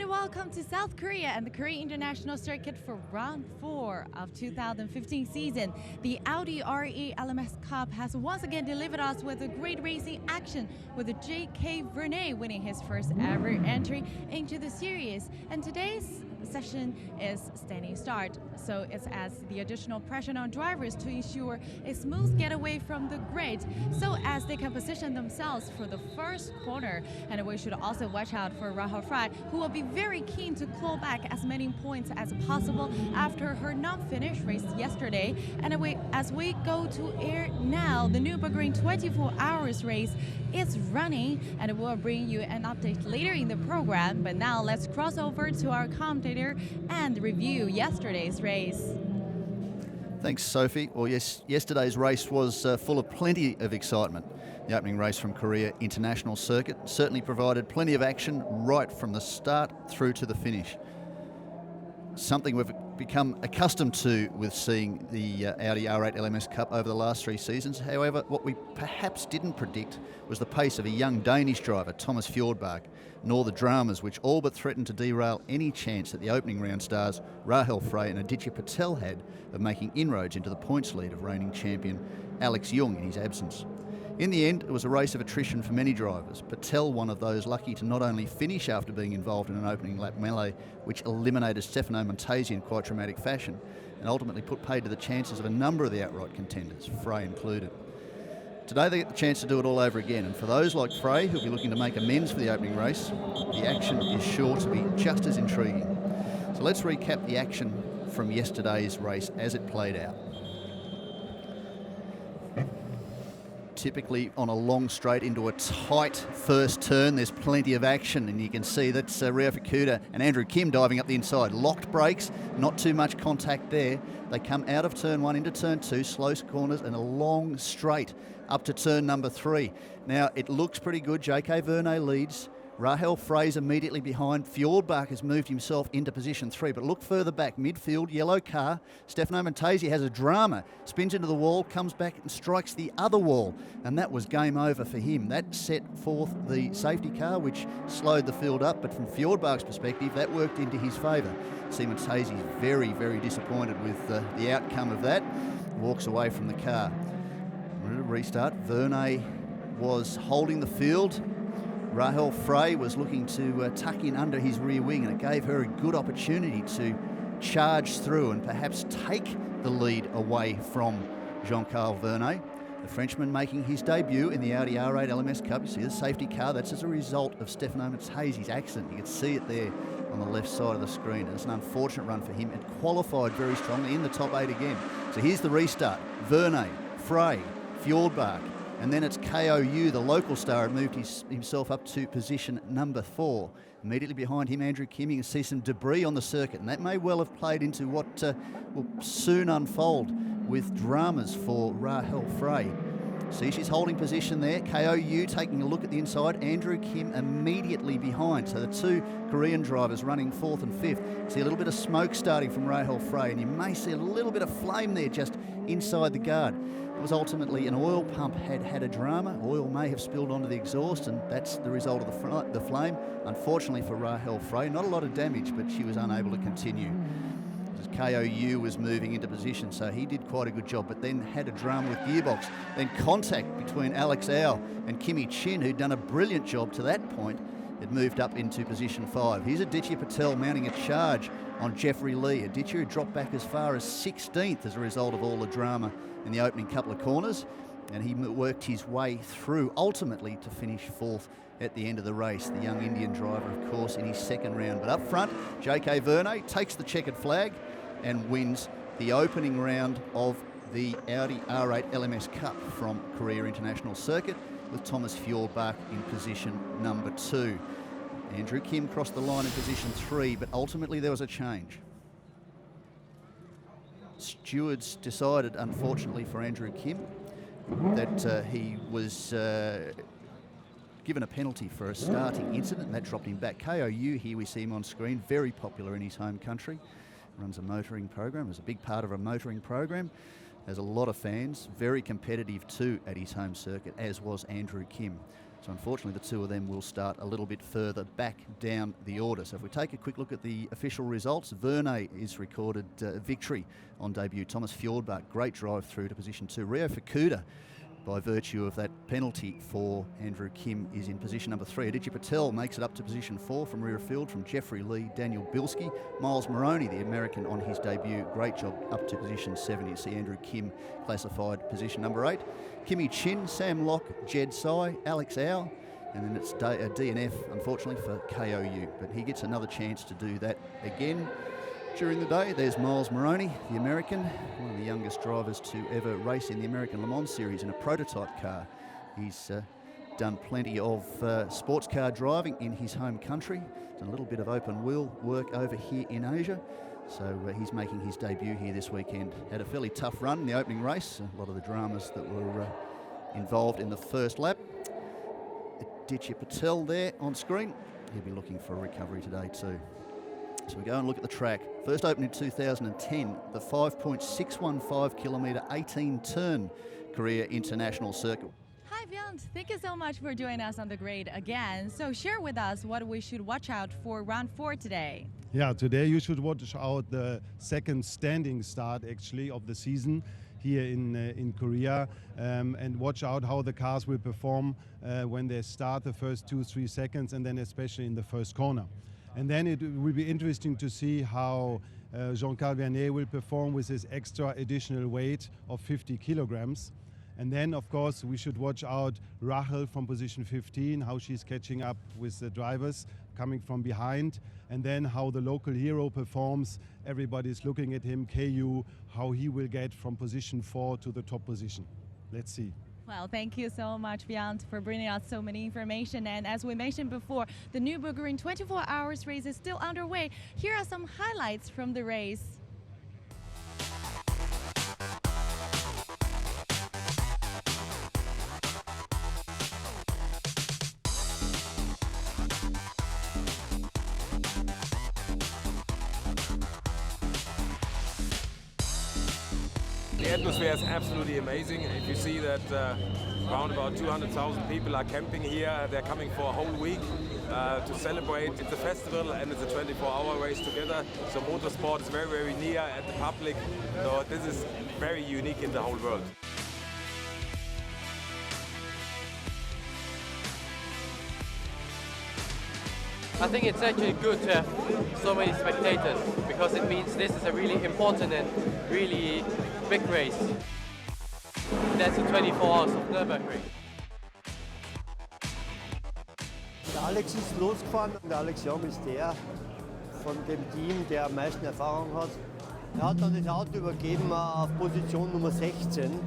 Welcome to South Korea and the Korea International Circuit for round 4 of 2015 season. The Audi RE LMS Cup has once again delivered us with a great racing action, with the J.K. Vernet winning his first ever entry into the series. And today's session is standing start, so it's as the additional pressure on drivers to ensure a smooth getaway from the grid so as they can position themselves for the first corner. And we should also watch out for Rahel Frey, who will be very keen to claw back as many points as possible after her non-finish race yesterday. And as we go to air now, the Nurburgring 24 hours race is running, and we'll bring you an update later in the program. But now let's cross over to our commentator and review yesterday's race. Thanks, Sophie. Well, yes, yesterday's race was full of plenty of excitement. The opening race from Korea International Circuit certainly provided plenty of action right from the start through to the finish. Something we've become accustomed to with seeing the Audi R8 LMS Cup over the last 3 seasons. However, what we perhaps didn't predict was the pace of a young Danish driver, Thomas Fjordbach, nor the dramas which all but threatened to derail any chance that the opening round stars Rahel Frey and Aditya Patel had of making inroads into the points lead of reigning champion Alex Young in his absence. In the end, it was a race of attrition for many drivers. Patel, one of those lucky to not only finish after being involved in an opening lap melee which eliminated Stefano Montesi in quite dramatic fashion, and ultimately put paid to the chances of a number of the outright contenders, Frey included. Today they get the chance to do it all over again, and for those like Frey who'll be looking to make amends for the opening race, the action is sure to be just as intriguing. So let's recap the action from yesterday's race as it played out. Typically on a long straight into a tight first turn, there's plenty of action, and you can see that's Rio Fukuda and Andrew Kim diving up the inside. Locked brakes, not too much contact there. They come out of turn 1 into turn 2, slow corners and a long straight up to turn number 3. Now it looks pretty good. J.K. Vernet leads. Rahel Frey's immediately behind. Fjordbach has moved himself into position 3, but look further back, midfield, yellow car. Stefano Montesi has a drama, spins into the wall, comes back and strikes the other wall, and that was game over for him. That set forth the safety car, which slowed the field up, but from Fjordbach's perspective, that worked into his favour. See Montesi very, very disappointed with the outcome of that. Walks away from the car. Restart. Vernet was holding the field. Rahel Frey was looking to tuck in under his rear wing, and it gave her a good opportunity to charge through and perhaps take the lead away from Jean-Carl Vernet. The Frenchman making his debut in the Audi R8 LMS Cup. You see the safety car, that's as a result of Stefano Montesi's accident. You can see it there on the left side of the screen. It's an unfortunate run for him. It qualified very strongly in the top 8 again. So here's the restart. Vernet, Frey, Fjordbach, and then it's KOU, the local star, had moved himself up to position number 4. Immediately behind him, Andrew Kim. You can see some debris on the circuit, and that may well have played into what will soon unfold with dramas for Rahel Frey. See, she's holding position there. KOU taking a look at the inside. Andrew Kim immediately behind. So the 2 Korean drivers running 4th and 5th. See a little bit of smoke starting from Rahel Frey, and you may see a little bit of flame there just inside the guard. It was ultimately an oil pump had a drama. Oil may have spilled onto the exhaust, and that's the result of the flame. Unfortunately for Rahel Frey, not a lot of damage, but she was unable to continue. KOU was moving into position, so he did quite a good job, but then had a drama with gearbox. Then contact between Alex Au and Kimi Chin, who'd done a brilliant job to that point. It moved up into position 5. Here's Aditya Patel mounting a charge on Jeffrey Lee. Aditya dropped back as far as 16th as a result of all the drama in the opening couple of corners, and he worked his way through ultimately to finish 4th at the end of the race. The young Indian driver, of course, in his 2nd round. But up front, J.K. Vernet takes the checkered flag and wins the opening round of the Audi R8 LMS Cup from Korea International Circuit. with Thomas Fjordbach in position number 2. Andrew Kim crossed the line in position 3, but ultimately there was a change. Stewards decided, unfortunately for Andrew Kim, that he was given a penalty for a starting incident, and that dropped him back. KOU, here we see him on screen, very popular in his home country. Runs a motoring program, is a big part of a motoring program. Has a lot of fans, very competitive too at his home circuit, as was Andrew Kim. So unfortunately the two of them will start a little bit further back down the order. So if we take a quick look at the official results, Verne is recorded victory on debut. Thomas Fjordbach, great drive through to position 2. Rio Fukuda, by virtue of that penalty for Andrew Kim, is in position number 3. Aditya Patel makes it up to position 4 from rear field from Jeffrey Lee, Daniel Bilski. Miles Moroney, the American, on his debut, great job up to position 7. You see Andrew Kim classified position number 8. Kimmy Chin, Sam Locke, Jed Sai, Alex Au, and then it's DNF, unfortunately, for KOU. But he gets another chance to do that again during the day. There's Miles Moroney, the American, one of the youngest drivers to ever race in the American Le Mans Series in a prototype car. He's done plenty of sports car driving in his home country, done a little bit of open wheel work over here in Asia. So he's making his debut here this weekend. Had a fairly tough run in the opening race, a lot of the dramas that were involved in the first lap. Aditya Patel there on screen. He'll be looking for a recovery today too. So we go and look at the track. First opened in 2010, the 5.615 kilometre 18-turn Korea International Circuit. Hi Björn, thank you so much for joining us on the grid again. So share with us what we should watch out for round 4 today. Yeah, today you should watch out the second standing start actually of the season here in Korea, and watch out how the cars will perform when they start the first 2-3 seconds, and then especially in the first corner. And then it will be interesting to see how Jean-Carl Vernet will perform with his extra additional weight of 50 kilograms. And then, of course, we should watch out Rachel from position 15, how she's catching up with the drivers coming from behind. And then how the local hero performs. Everybody's looking at him, KU, how he will get from position 4 to the top position. Let's see. Well, thank you so much, Björn, for bringing us so many information. And as we mentioned before, the Nurburgring 24 hours race is still underway. Here are some highlights from the race. The atmosphere is absolutely amazing. If you see that around about 200,000 people are camping here, they're coming for a whole week to celebrate. It's a festival and it's a 24-hour race together. So motorsport is very, very near at the public. So this is very unique in the whole world. I think it's actually good to have so many spectators, because it means this is a really important and really big race. That's the 24 hours of Nurburgring. Der Alex ist losgefahren und der Alex Jung ist der von dem Team, der am meisten Erfahrung hat. Er hat dann das Auto übergeben auf Position Nummer 16,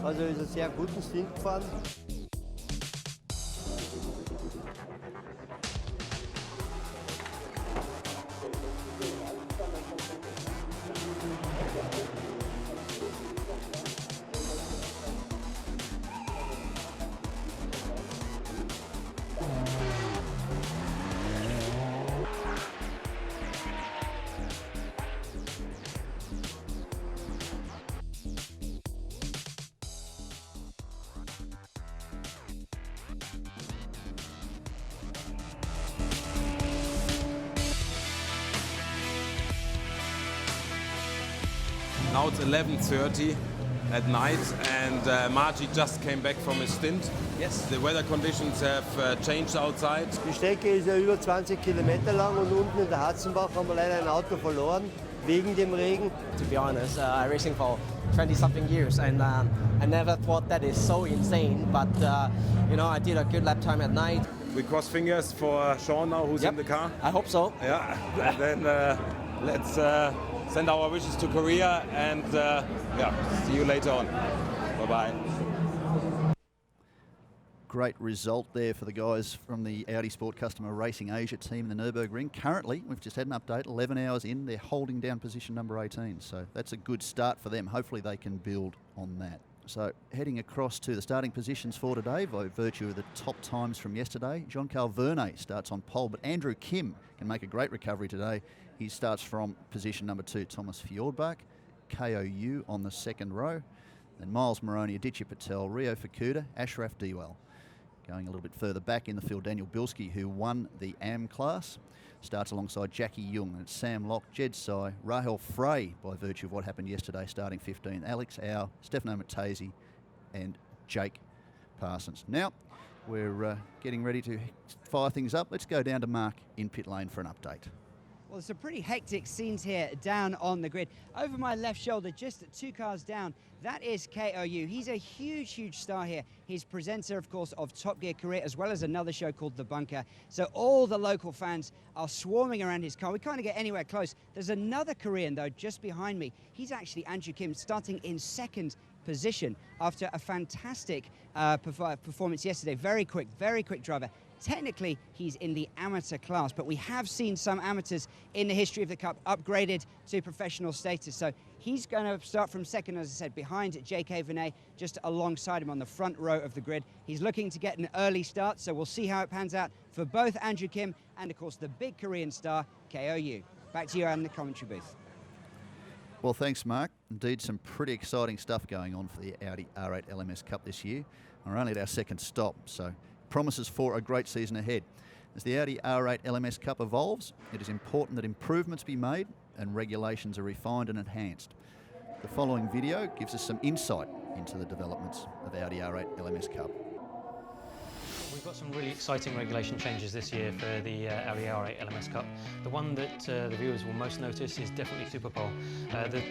also ist einen sehr guten Stint gefahren. Now it's 11:30 at night, and Margie just came back from his stint. Yes. The weather conditions have changed outside. Die Strecke ist ja über 20 Kilometer lang und unten in der Hatzenbach haben wir leider ein Auto verloren wegen dem Regen. To be honest, racing for 20-something years, and I never thought that is so insane. But you know, I did a good lap time at night. We cross fingers for Sean now, who's in the car. I hope so. Yeah, and then let's send our wishes to Korea, and yeah, see you later on. Bye-bye. Great result there for the guys from the Audi Sport Customer Racing Asia team in the Nurburgring. Currently, we've just had an update, 11 hours in, they're holding down position number 18. So that's a good start for them. Hopefully they can build on that. So heading across to the starting positions for today, by virtue of the top times from yesterday, Jean-Carl Vernet starts on pole, but Andrew Kim can make a great recovery today. He starts from position number 2, Thomas Fjordbach, KOU on the second row, then Miles Moroney, Aditya Patel, Rio Fukuda, Ashraf Diwal. Going a little bit further back in the field, Daniel Bilski, who won the AM class, starts alongside Jackie Jung, and Sam Locke, Jed Sai, Rahel Frey, by virtue of what happened yesterday, starting 15, Alex Au, Stefano Mattesi, and Jake Parsons. Now, we're getting ready to fire things up. Let's go down to Mark in pit lane for an update. Well, some pretty hectic scenes here down on the grid. Over my left shoulder, just 2 cars down, that is KOU. He's a huge, huge star here. He's presenter, of course, of Top Gear Korea, as well as another show called The Bunker. So all the local fans are swarming around his car. We can't get anywhere close. There's another Korean, though, just behind me. He's actually Andrew Kim, starting in second position after a fantastic performance yesterday. Very quick driver. Technically, he's in the amateur class, but we have seen some amateurs in the history of the Cup upgraded to professional status. So he's going to start from second, as I said, behind J.K. Vinay, just alongside him on the front row of the grid. He's looking to get an early start, so we'll see how it pans out for both Andrew Kim and, of course, the big Korean star, KOU. Back to you in the commentary booth. Well, thanks, Mark. Indeed, some pretty exciting stuff going on for the Audi R8 LMS Cup this year. We're only at our second stop, so promises for a great season ahead. As the Audi R8 LMS Cup evolves, it is important that improvements be made and regulations are refined and enhanced. The following video gives us some insight into the developments of Audi R8 LMS Cup. We've got some really exciting regulation changes this year for the Audi R8 LMS Cup. The one that the viewers will most notice is definitely Superpole.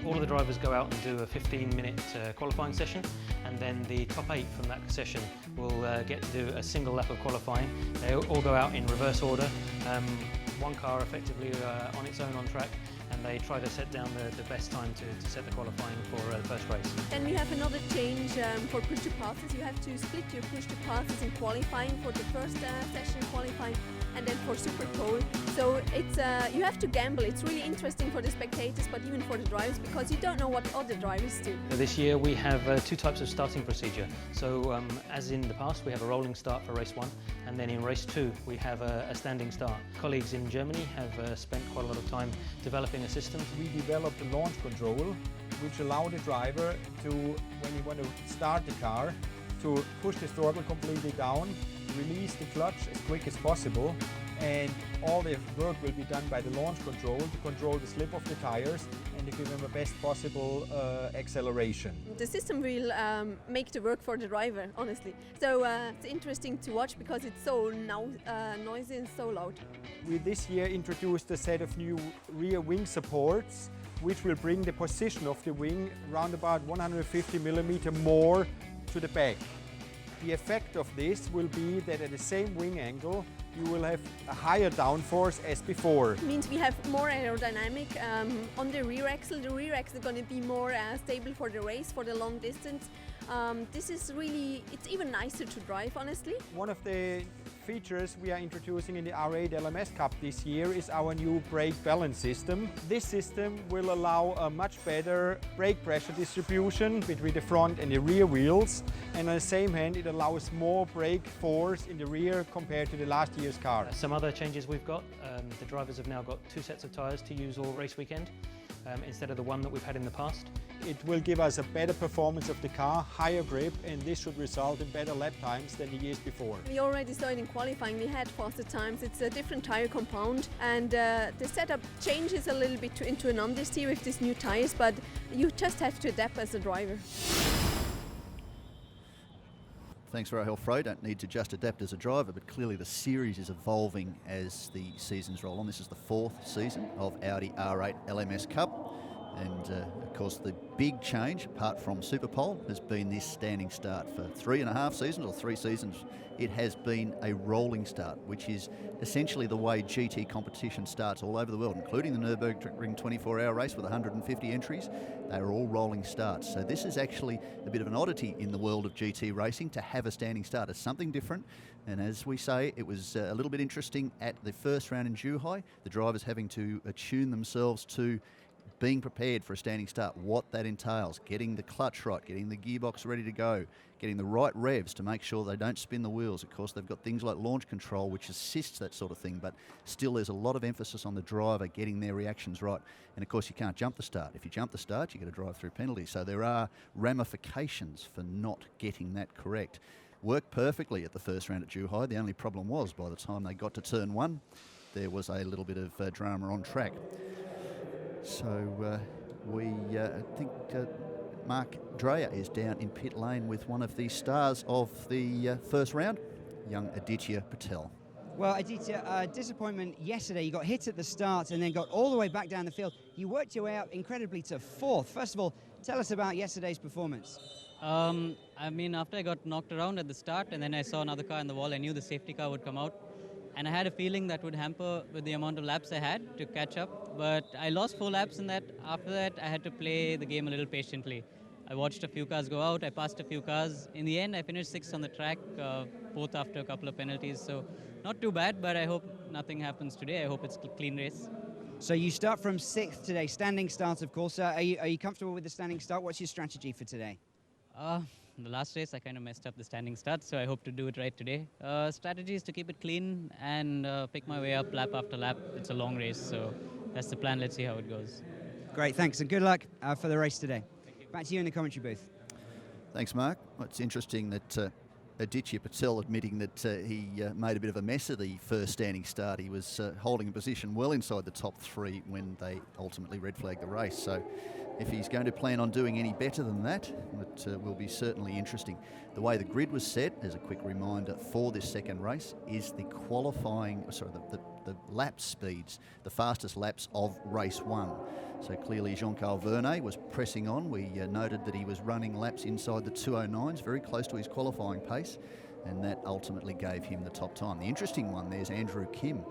All of the drivers go out and do a 15-minute qualifying session, and then the top 8 from that session will get to do a single lap of qualifying. They all go out in reverse order, one car effectively on its own on track, and they try to set down the best time to set the qualifying for the first race. Then we have another change for push to passes. You have to split your push to passes in qualifying for the first session qualifying, and then for Super Pole. So it's you have to gamble. It's really interesting for the spectators, but even for the drivers, because you don't know what other drivers do. This year we have 2 types of starting procedure. So as in the past, we have a rolling start for race 1, and then in race 2 we have a standing start. Colleagues in Germany have spent quite a lot of time developing a system. We developed a launch control which allow the driver to, when you want to start the car, to push the throttle completely down, release the clutch as quick as possible, and all the work will be done by the launch control to control the slip of the tires and to give them the best possible acceleration. The system will make the work for the driver, honestly. So it's interesting to watch because it's so noisy and so loud. We this year introduced a set of new rear wing supports which will bring the position of the wing around about 150 millimeter more to the back. The effect of this will be that at the same wing angle you will have a higher downforce as before. It means we have more aerodynamic on the rear axle. The rear axle is going to be more stable for the race, for the long distance. This is really, it's even nicer to drive, honestly. One of the features we are introducing in the R8 LMS Cup this year is our new brake balance system. This system will allow a much better brake pressure distribution between the front and the rear wheels, and on the same hand it allows more brake force in the rear compared to the last year's car. Some other changes we've got, the drivers have now got 2 sets of tyres to use all race weekend instead of the one that we've had in the past. It will give us a better performance of the car, higher grip, and this should result in better lap times than the years before. We already saw it in qualifying, we had faster times. It's a different tyre compound, and the setup changes a little bit into an understeer with these new tyres, but you just have to adapt as a driver. Thanks, Rahel Frey. Don't need to just adapt as a driver, but clearly the series is evolving as the seasons roll on. This is the 4th season of Audi R8 LMS Cup, And of course, the big change, apart from Superpole, has been this standing start. For 3.5 seasons or 3 seasons, it has been a rolling start, which is essentially the way GT competition starts all over the world, including the Nurburgring 24-hour race with 150 entries. They are all rolling starts. So this is actually a bit of an oddity in the world of GT racing to have a standing start. It's something different. And as we say, it was a little bit interesting at the first round in Zhuhai, the drivers having to attune themselves to being prepared for a standing start, what that entails, getting the clutch right, getting the gearbox ready to go, getting the right revs to make sure they don't spin the wheels. Of course, they've got things like launch control, which assists that sort of thing, but still there's a lot of emphasis on the driver getting their reactions right. And of course, you can't jump the start. If you jump the start, you get a drive-through penalty. So there are ramifications for not getting that correct. Worked perfectly at the first round at Zhuhai. The only problem was by the time they got to turn 1, there was a little bit of drama on track. So we think Mark Dreyer is down in pit lane with one of the stars of the first round, young Aditya Patel. Well, Aditya, disappointment yesterday. You got hit at the start and then got all the way back down the field. You worked your way out incredibly to 4th. First of all, tell us about yesterday's performance. I mean, after I got knocked around at the start and then I saw another car on the wall, I knew the safety car would come out. And I had a feeling that would hamper with the amount of laps I had to catch up. But I lost 4 laps in that. After that, I had to play the game a little patiently. I watched a few cars go out. I passed a few cars. In the end, I finished 6th on the track, 4th after a couple of penalties. So not too bad, but I hope nothing happens today. I hope it's a clean race. So you start from 6th today, standing start, of course. Are you comfortable with the standing start? What's your strategy for today? The last race, I kind of messed up the standing start, so I hope to do it right today. Strategy is to keep it clean and pick my way up lap after lap. It's a long race, so that's the plan. Let's see how it goes. Great, thanks, and good luck for the race today. Back to you in the commentary booth. Thanks, Mark. Well, it's interesting that Aditya Patel admitting that he made a bit of a mess of the first standing start. He was holding a position well inside the top 3 when they ultimately red flagged the race. So if he's going to plan on doing any better than that, it will be certainly interesting. The way the grid was set, as a quick reminder for this second race, is the the lap speeds, the fastest laps of race 1. So clearly Jean-Carl Vernet was pressing on. We noted that he was running laps inside the 209s, very close to his qualifying pace, and that ultimately gave him the top time. The interesting one there's Andrew Kim.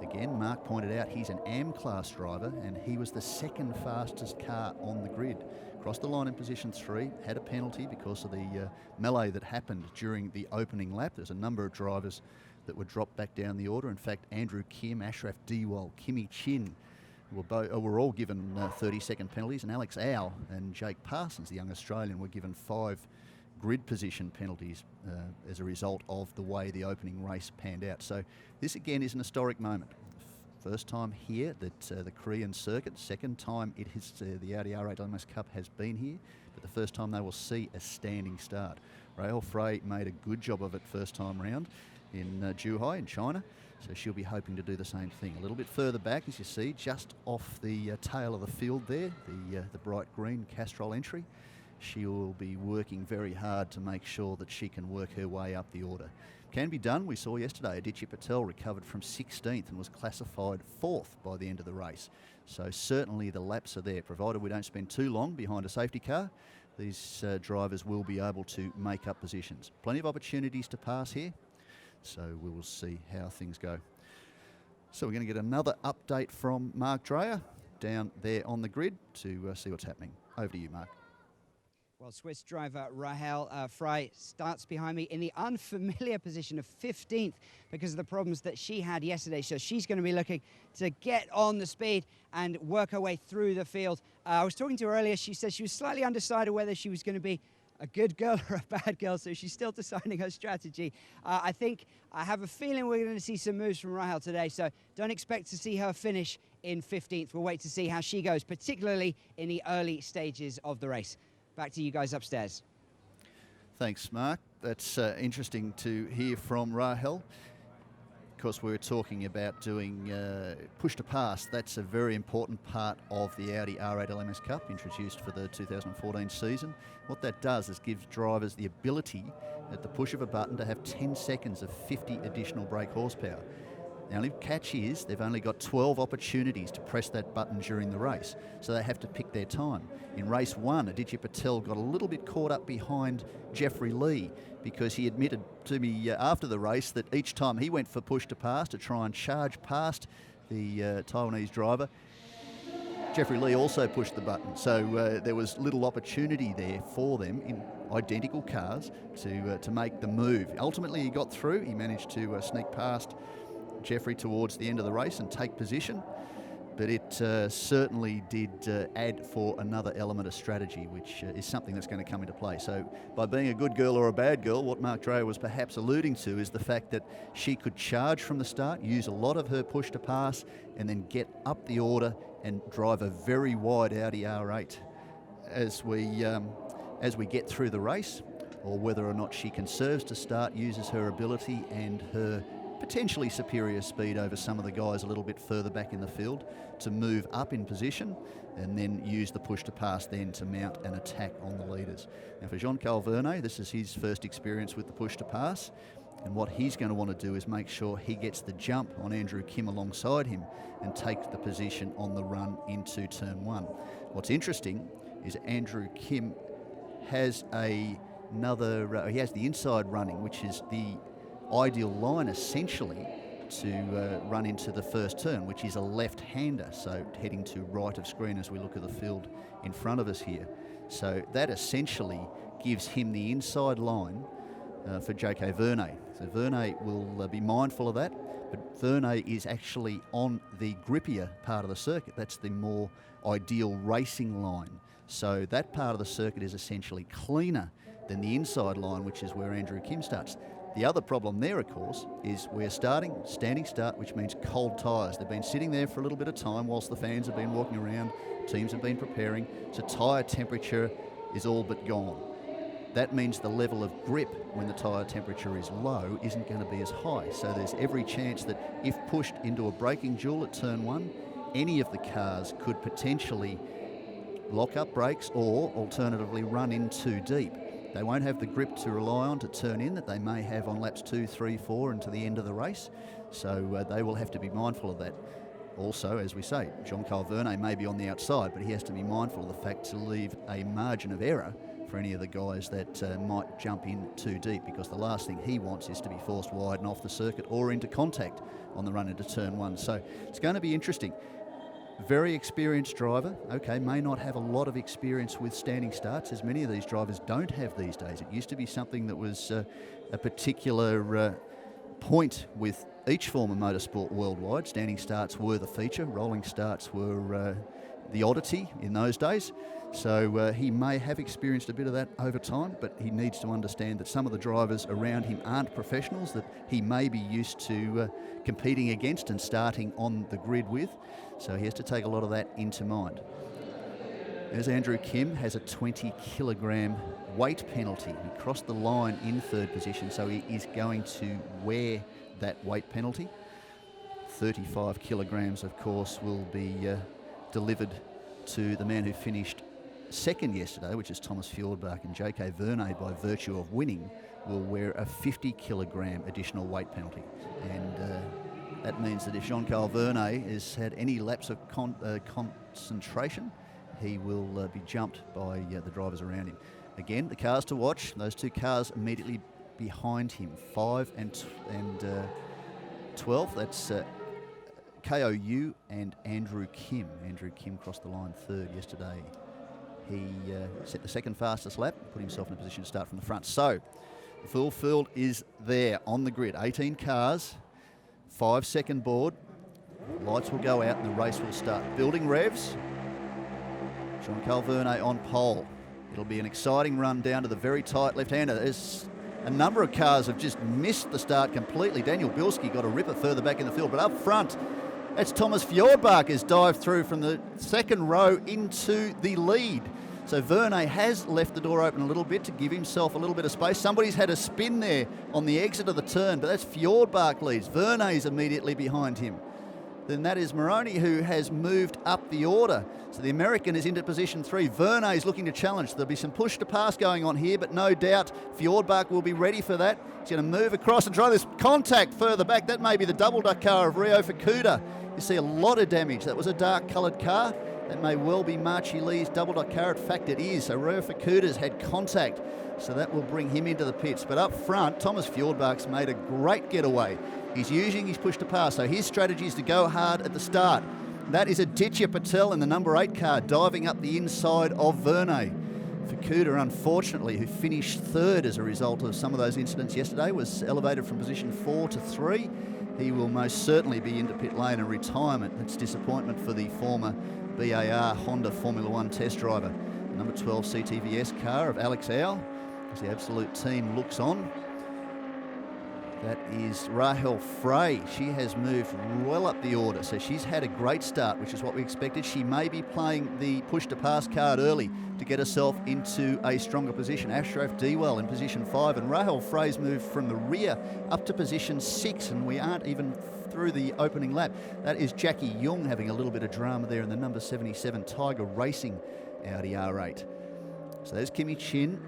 Again, Mark pointed out he's an AM class driver and he was the 2nd fastest car on the grid. Crossed the line in position 3, had a penalty because of the melee that happened during the opening lap. There's a number of drivers that were dropped back down the order. In fact, Andrew Kim, Ashraf Diwal, Kimi Chin were all given 30-second penalties, and Alex Au and Jake Parsons, the young Australian, were given 5 grid position penalties as a result of the way the opening race panned out. So this again is an historic moment. First time here that the Korean circuit, second time it is the Audi R8 LMS Cup has been here, but the first time they will see a standing start. Rahel Frey made a good job of it first time round in Zhuhai in China, so she'll be hoping to do the same thing. A little bit further back, as you see, just off the tail of the field there, the bright green Castrol entry. She will be working very hard to make sure that she can work her way up the order. Can be done. We saw yesterday Aditya Patel recovered from 16th and was classified 4th by the end of the race. So certainly the laps are there. Provided we don't spend too long behind a safety car, these drivers will be able to make up positions. Plenty of opportunities to pass here, so we will see how things go. So we're going to get another update from Mark Dreyer down there on the grid to see what's happening. Over to you, Mark. Well, Swiss driver Rahel Frey starts behind me in the unfamiliar position of 15th because of the problems that she had yesterday. So she's going to be looking to get on the speed and work her way through the field. I was talking to her earlier. She said she was slightly undecided whether she was going to be a good girl or a bad girl, so she's still deciding her strategy. I have a feeling we're going to see some moves from Rahel today, so don't expect to see her finish in 15th. We'll wait to see how she goes, particularly in the early stages of the race. Back to you guys upstairs. Thanks, Mark. That's interesting to hear from Rahel. Of course, we were talking about doing push to pass. That's a very important part of the Audi R8 LMS Cup, introduced for the 2014 season. What that does is gives drivers the ability, at the push of a button, to have 10 seconds of 50 additional brake horsepower. The only catch is they've only got 12 opportunities to press that button during the race, so they have to pick their time. In race 1, Aditya Patel got a little bit caught up behind Jeffrey Lee because he admitted to me after the race that each time he went for push to pass to try and charge past the Taiwanese driver, Jeffrey Lee also pushed the button. So there was little opportunity there for them in identical cars to make the move. Ultimately, he got through. He managed to sneak past Jeffrey towards the end of the race and take position, but it certainly did add for another element of strategy, which is something that's going to come into play. So by being a good girl or a bad girl, what Mark Dreyer was perhaps alluding to is the fact that she could charge from the start, use a lot of her push to pass, and then get up the order and drive a very wide Audi R8 as we get through the race, or whether or not she conserves to start, uses her ability and her potentially superior speed over some of the guys a little bit further back in the field to move up in position and then use the push to pass then to mount an attack on the leaders. Now for Jean-Carl Vernet, this is his first experience with the push to pass, and what he's going to want to do is make sure he gets the jump on Andrew Kim alongside him and take the position on the run into turn 1. What's interesting is Andrew Kim has he has the inside running, which is the ideal line essentially to run into the first turn, which is a left-hander, so heading to right of screen as we look at the field in front of us here. So that essentially gives him the inside line for JK Vernet. So Vernet will be mindful of that, but Vernet is actually on the grippier part of the circuit. That's the more ideal racing line. So that part of the circuit is essentially cleaner than the inside line, which is where Andrew Kim starts. The other problem there, of course, is we're standing start, which means cold tyres. They've been sitting there for a little bit of time whilst the fans have been walking around, teams have been preparing, so tyre temperature is all but gone. That means the level of grip when the tyre temperature is low isn't going to be as high. So there's every chance that if pushed into a braking duel at turn 1, any of the cars could potentially lock up brakes or alternatively run in too deep. They won't have the grip to rely on to turn in that they may have on laps 2, 3, 4 and to the end of the race. So they will have to be mindful of that. Also, as we say, Jean-Carl Vernet may be on the outside, but he has to be mindful of the fact to leave a margin of error for any of the guys that might jump in too deep, because the last thing he wants is to be forced wide and off the circuit or into contact on the run into turn 1. So it's going to be interesting. Very experienced driver, okay, may not have a lot of experience with standing starts, as many of these drivers don't have these days. It used to be something that was a particular point with each form of motorsport worldwide. Standing starts were the feature, rolling starts were the oddity in those days. So he may have experienced a bit of that over time, but he needs to understand that some of the drivers around him aren't professionals that he may be used to competing against and starting on the grid with. So he has to take a lot of that into mind. As Andrew Kim has a 20 kilogram weight penalty. He crossed the line in third position, so he is going to wear that weight penalty. 35 kilograms, of course, will be delivered to the man who finished second yesterday, which is Thomas Fjordbach, and JK Vernet, by virtue of winning, will wear a 50 kilogram additional weight penalty. And that means that if Jean-Carl Vernet has had any lapse of concentration, he will be jumped by the drivers around him. Again, the cars to watch, those two cars immediately behind him, 5 and 12, that's KOU and Andrew Kim. Andrew Kim crossed the line third yesterday. He set the second fastest lap, put himself in a position to start from the front. So, the full field is there on the grid. 18 cars, 5-second board. Lights will go out and the race will start. Building revs. Jean-Carl Vernet on pole. It'll be an exciting run down to the very tight left-hander. There's a number of cars have just missed the start completely. Daniel Bilski got a ripper further back in the field, but up front, that's Thomas Fjordbach has dived through from the second row into the lead. So Vernet has left the door open a little bit to give himself a little bit of space. Somebody's had a spin there on the exit of the turn, but that's Fjordbach leads. Vernet's immediately behind him. then that is Moroney, who has moved up the order. So the American is into position 3. Verne is looking to challenge. There'll be some push to pass going on here, but no doubt Fjordbach will be ready for that. He's going to move across and try this contact further back. That may be the double duck car of Rio Fukuda. You see a lot of damage. That was a dark coloured car. That may well be Marchie Lee's double duck car. In fact, it is. So Rio Fukuda's had contact. So that will bring him into the pits. But up front, Thomas Fjordbach's made a great getaway. He's using his push to pass. So his strategy is to go hard at the start. That is Aditya Patel in the number 8 car diving up the inside of Verne. Fukuda, unfortunately, who finished 3rd as a result of some of those incidents yesterday, was elevated from position 4 to 3. He will most certainly be into pit lane and retirement. That's disappointment for the former BAR Honda Formula 1 test driver. The number 12 CTVS car of Alex Au, as the Absolute team looks on. That is Rahel Frey. She has moved well up the order, so she's had a great start, which is what we expected. She may be playing the push-to-pass card early to get herself into a stronger position. Ashraf Dewell in position 5, and Rahel Frey's moved from the rear up to position 6, and we aren't even through the opening lap. That is Jackie Jung having a little bit of drama there in the number 77 Tiger Racing Audi R8. So there's Kimi Chin,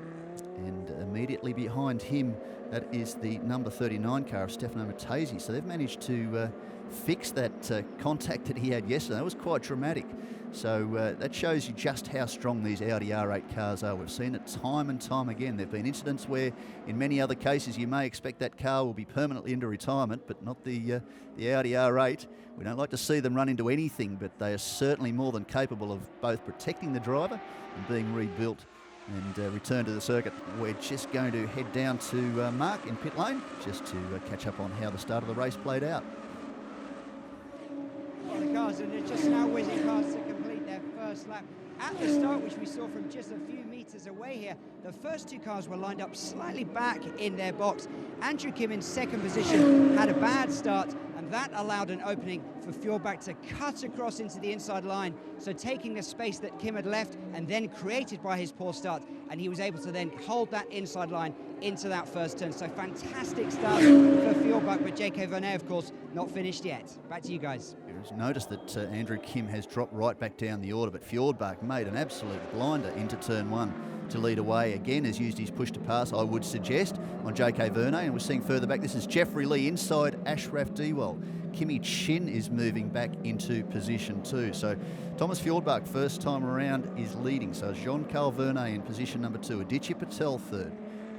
and immediately behind him, that is the number 39 car of Stefano Mattesi. So they've managed to fix that contact that he had yesterday. That was quite dramatic. So that shows you just how strong these Audi R8 cars are. We've seen it time and time again. There have been incidents where, in many other cases, you may expect that car will be permanently into retirement, but not the Audi R8. We don't like to see them run into anything, but they are certainly more than capable of both protecting the driver and being rebuilt and return to the circuit. We're just going to head down to Mark in pit lane just to catch up on how the start of the race played out. Well, the cars, and they're just now whizzing past to complete their first lap. At the start, which we saw from just a few metres away here, the first 2 cars were lined up slightly back in their box. Andrew Kim in 2nd position had a bad start, and that allowed an opening for Fjordbach to cut across into the inside line, so taking the space that Kim had left and then created by his poor start, and he was able to then hold that inside line into that first turn. So fantastic start for Fjordbach, but J.K. Verne, of course, not finished yet. Back to you guys. Notice that Andrew Kim has dropped right back down the order, but Fjordbach made an absolute blinder into turn 1 to lead away. Again, has used his push to pass, I would suggest, on J.K. Verne, and we're seeing further back. This is Jeffrey Lee inside Ashraf Dewell. Kimi Chin is moving back into position 2. So Thomas Fjordbach, first time around, is leading. So Jean-Carl Verne in position number 2, Aditya Patel 3rd,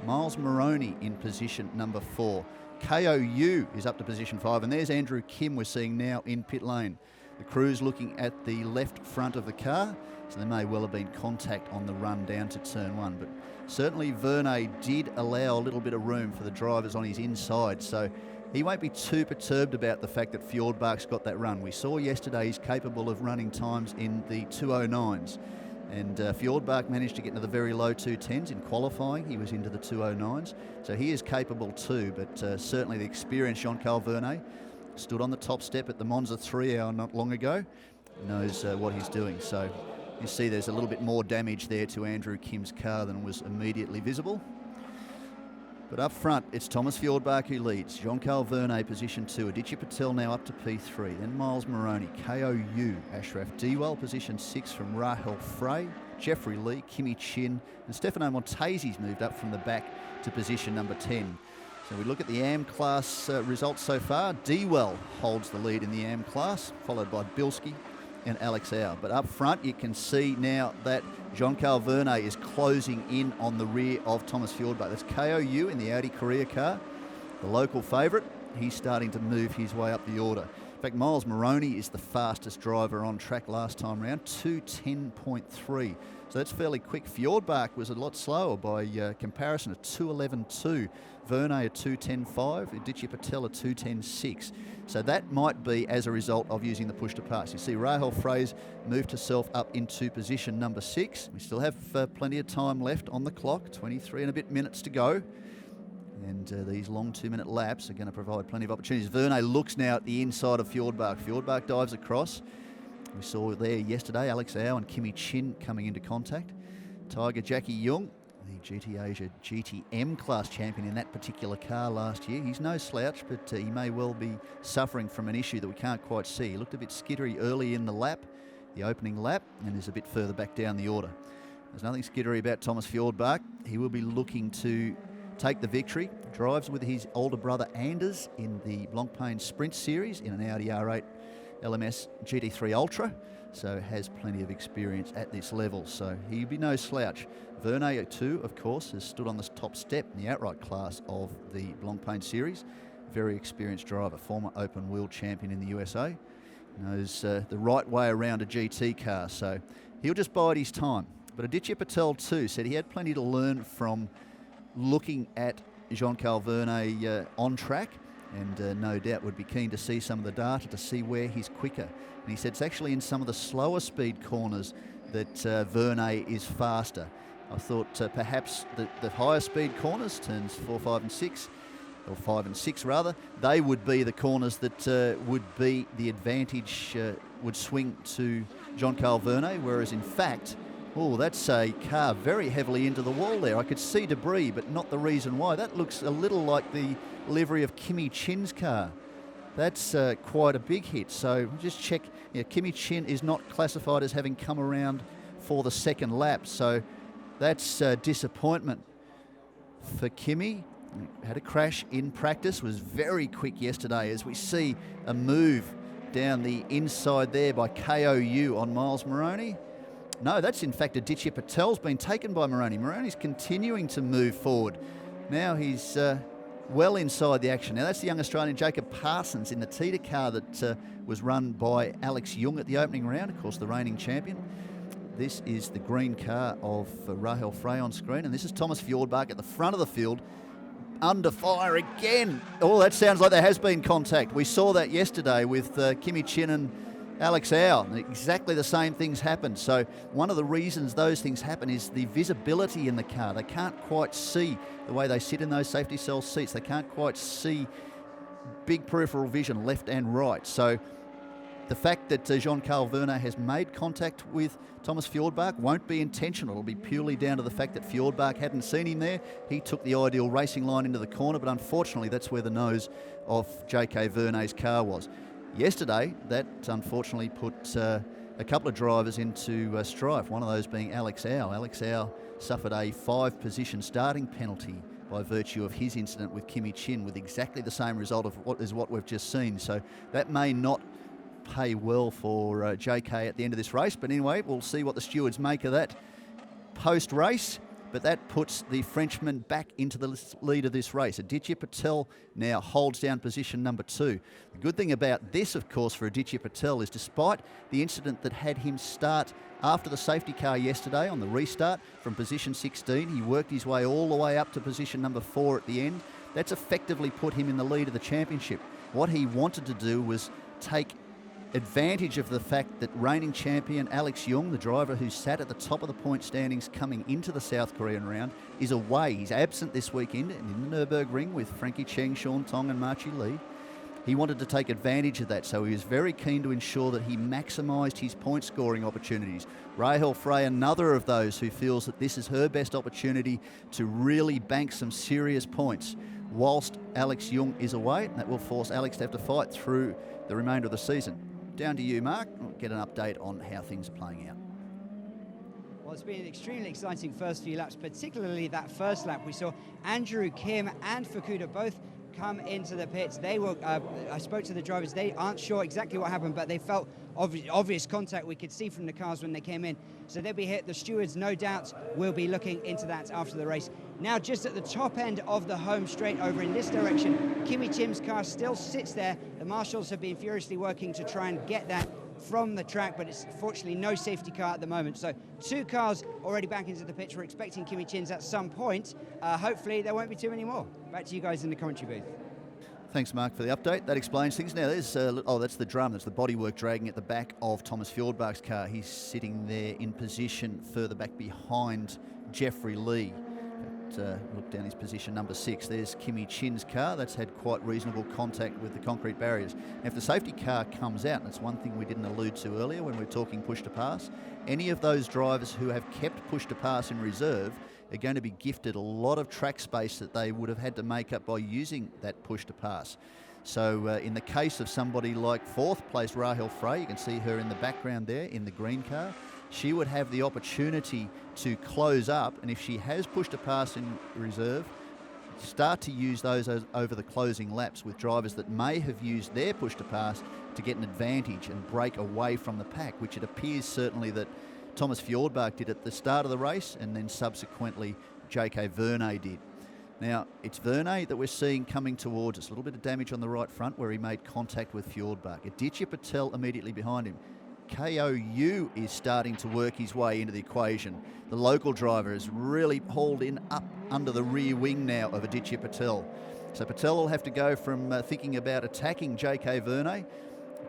Miles Moroney in position number 4. KOU is up to position 5, and there's Andrew Kim we're seeing now in pit lane. The crew's looking at the left front of the car, so there may well have been contact on the run down to turn 1, but certainly Verne did allow a little bit of room for the drivers on his inside, so he won't be too perturbed about the fact that Fjordbach's got that run. We saw yesterday he's capable of running times in the 209s. And Fjordbach managed to get into the very low 210s in qualifying. He was into the 209s. So he is capable too, but certainly the experienced Jean-Carl Verne stood on the top step at the Monza 3 hour not long ago, knows what he's doing. So you see there's a little bit more damage there to Andrew Kim's car than was immediately visible. But up front, it's Thomas Fjordbach who leads. Jean-Carl Verne, position 2. Aditya Patel now up to P3. Then Miles Moroney, KOU. Ashraf Dewell, position 6 from Rahel Frey. Jeffrey Lee, Kimi Chin. And Stefano Montesi's moved up from the back to position number 10. So we look at the AM class results so far. Dewell holds the lead in the AM class, followed by Bilski and Alex Au. But up front, you can see now that Jean-Carl Verne is closing in on the rear of Thomas Fjordbach. That's KOU in the Audi Korea car, the local favourite. He's starting to move his way up the order. In fact, Miles Moroney is the fastest driver on track last time round, 2:10.3. So that's fairly quick. Fjordbach was a lot slower by comparison, at 2:11.2. Verne at 2:10.5. Aditya Patel at 2:10.6. So that might be as a result of using the push to pass. You see Rahel Frey's moved herself up into position number 6. We still have plenty of time left on the clock, 23 and a bit minutes to go. And these long 2-minute laps are going to provide plenty of opportunities. Verne looks now at the inside of Fjordbach. Fjordbach dives across. We saw there yesterday Alex Au and Kimi Chin coming into contact. Tiger Jackie Jung the GT Asia GTM class champion in that particular car last year. He's no slouch, but he may well be suffering from an issue that we can't quite see. He looked a bit skittery early in the lap, the opening lap, and is a bit further back down the order. There's nothing skittery about Thomas Fjordbach. He will be looking to take the victory. Drives with his older brother Anders in the Blancpain Sprint Series in an Audi R8 LMS GT3 Ultra, so has plenty of experience at this level, so he'd be no slouch. Verne too, of course, has stood on the top step in the outright class of the Blancpain Series. Very experienced driver, former open wheel champion in the USA. Knows the right way around a GT car, so he'll just bide his time. But Aditya Patel too said he had plenty to learn from looking at Jean-Carl Verne on track, and no doubt would be keen to see some of the data to see where he's quicker. And he said it's actually in some of the slower speed corners that Verne is faster. I thought perhaps the higher speed corners, turns 4, 5 and 6, or 5 and 6 rather, they would be the corners that would be the advantage, would swing to Jean-Carl Verne, whereas in fact, oh, that's a car very heavily into the wall there. I could see debris, but not the reason why. That looks a little like the livery of Kimi Chin's car. That's quite a big hit. So just check. Yeah, Kimi Chin is not classified as having come around for the second lap. So that's disappointment for Kimi. Had a crash in practice, was very quick yesterday as we see a move down the inside there by KOU on Miles Moroney. No, that's in fact Aditya Patel's been taken by Moroney. Moroney's continuing to move forward. Now he's well inside the action. Now that's the young Australian Jacob Parsons in the Tita car that was run by Alex Jung at the opening round, of course the reigning champion. This is the green car of Rahel Frey on screen, and this is Thomas Fjordbach at the front of the field, under fire again. Oh, that sounds like there has been contact. We saw that yesterday with Kimi Chin and Alex Au. Exactly the same things happened. So one of the reasons those things happen is the visibility in the car. They can't quite see the way they sit in those safety cell seats. They can't quite see big peripheral vision left and right. So the fact that Jean-Carl Verne has made contact with Thomas Fjordbach won't be intentional. It'll be purely down to the fact that Fjordbach hadn't seen him there. He took the ideal racing line into the corner, but unfortunately that's where the nose of J.K. Verne's car was. Yesterday, that unfortunately put a couple of drivers into strife, one of those being Alex Au. Alex Au suffered a 5-position starting penalty by virtue of his incident with Kimi Chin, with exactly the same result of what we've just seen. So that may not pay well for JK at the end of this race, but anyway, we'll see what the stewards make of that post-race. But that puts the Frenchman back into the lead of this race. Aditya Patel now holds down position number 2. The good thing about this, of course, for Aditya Patel is despite the incident that had him start after the safety car yesterday on the restart from position 16, he worked his way all the way up to position number 4 at the end. That's effectively put him in the lead of the championship. What he wanted to do was take advantage of the fact that reigning champion Alex Jung, the driver who sat at the top of the point standings coming into the South Korean round, is away. He's absent this weekend in the Nurburgring with Frankie Cheng, Sean Tong and Marchi Lee. He wanted to take advantage of that, so he was very keen to ensure that he maximised his point scoring opportunities. Rahel Frey, another of those who feels that this is her best opportunity to really bank some serious points whilst Alex Jung is away. That will force Alex to have to fight through the remainder of the season. Down to you, Mark. We'll get an update on how things are playing out. Well, it's been an extremely exciting first few laps, particularly that first lap. We saw Andrew Kim and Fukuda both come into the pits. They were, I spoke to the drivers, they aren't sure exactly what happened, but they felt obvious contact we could see from the cars when they came in. So they'll be hit. The stewards, no doubt, will be looking into that after the race. Now, just at the top end of the home straight over in this direction, Kimi Chin's car still sits there. The marshals have been furiously working to try and get that from the track, but it's fortunately no safety car at the moment. So 2 cars already back into the pits. We're expecting Kimi Chin's at some point. Hopefully there won't be too many more. Back to you guys in the commentary booth. Thanks, Mark, for the update. That explains things. Now, there's that's the drum. That's the bodywork dragging at the back of Thomas Fjordbach's car. He's sitting there in position further back behind Jeffrey Lee. Look down his position number 6. There's Kimi Chin's car. That's had quite reasonable contact with the concrete barriers. Now, if the safety car comes out, and that's one thing we didn't allude to earlier when we were talking push to pass, any of those drivers who have kept push to pass in reserve are going to be gifted a lot of track space that they would have had to make up by using that push to pass. So in the case of somebody like fourth place Rahel Frey, you can see her in the background there in the green car, she would have the opportunity to close up, and if she has pushed a pass in reserve, start to use those over the closing laps with drivers that may have used their push to pass to get an advantage and break away from the pack, which it appears certainly that Thomas Fjordbach did at the start of the race, and then subsequently J.K. Verne did. Now, it's Verne that we're seeing coming towards us. A little bit of damage on the right front where he made contact with Fjordbach. Aditya Patel immediately behind him. KOU is starting to work his way into the equation. The local driver is really hauled in up under the rear wing now of Aditya Patel. So Patel will have to go from thinking about attacking J.K. Verne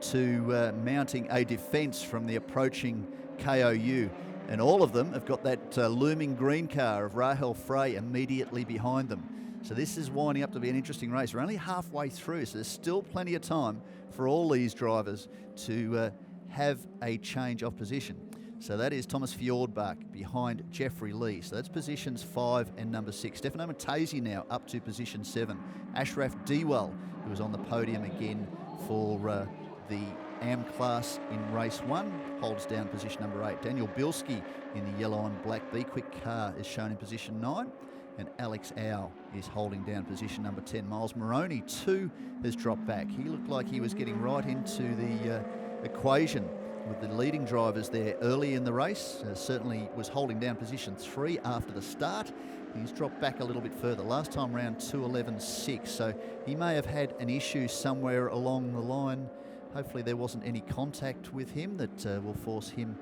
to mounting a defence from the approaching KOU. And all of them have got that looming green car of Rahel Frey immediately behind them. So this is winding up to be an interesting race. We're only halfway through, so there's still plenty of time for all these drivers to have a change of position. So that is Thomas Fjordbach behind Jeffrey Lee. So that's positions 5 and number 6. Stefano Matesi now up to position 7. Ashraf Dewell, who was on the podium again for the AM class in race 1, holds down position number 8. Daniel Bilski in the yellow and black B-Quick car is shown in position 9. And Alex Au is holding down position number 10. Miles Moroney too has dropped back. He looked like he was getting right into the equation with the leading drivers there early in the race. Certainly was holding down position 3 after the start. He's dropped back a little bit further. Last time round 2:11.6, so he may have had an issue somewhere along the line. Hopefully there wasn't any contact with him that will force him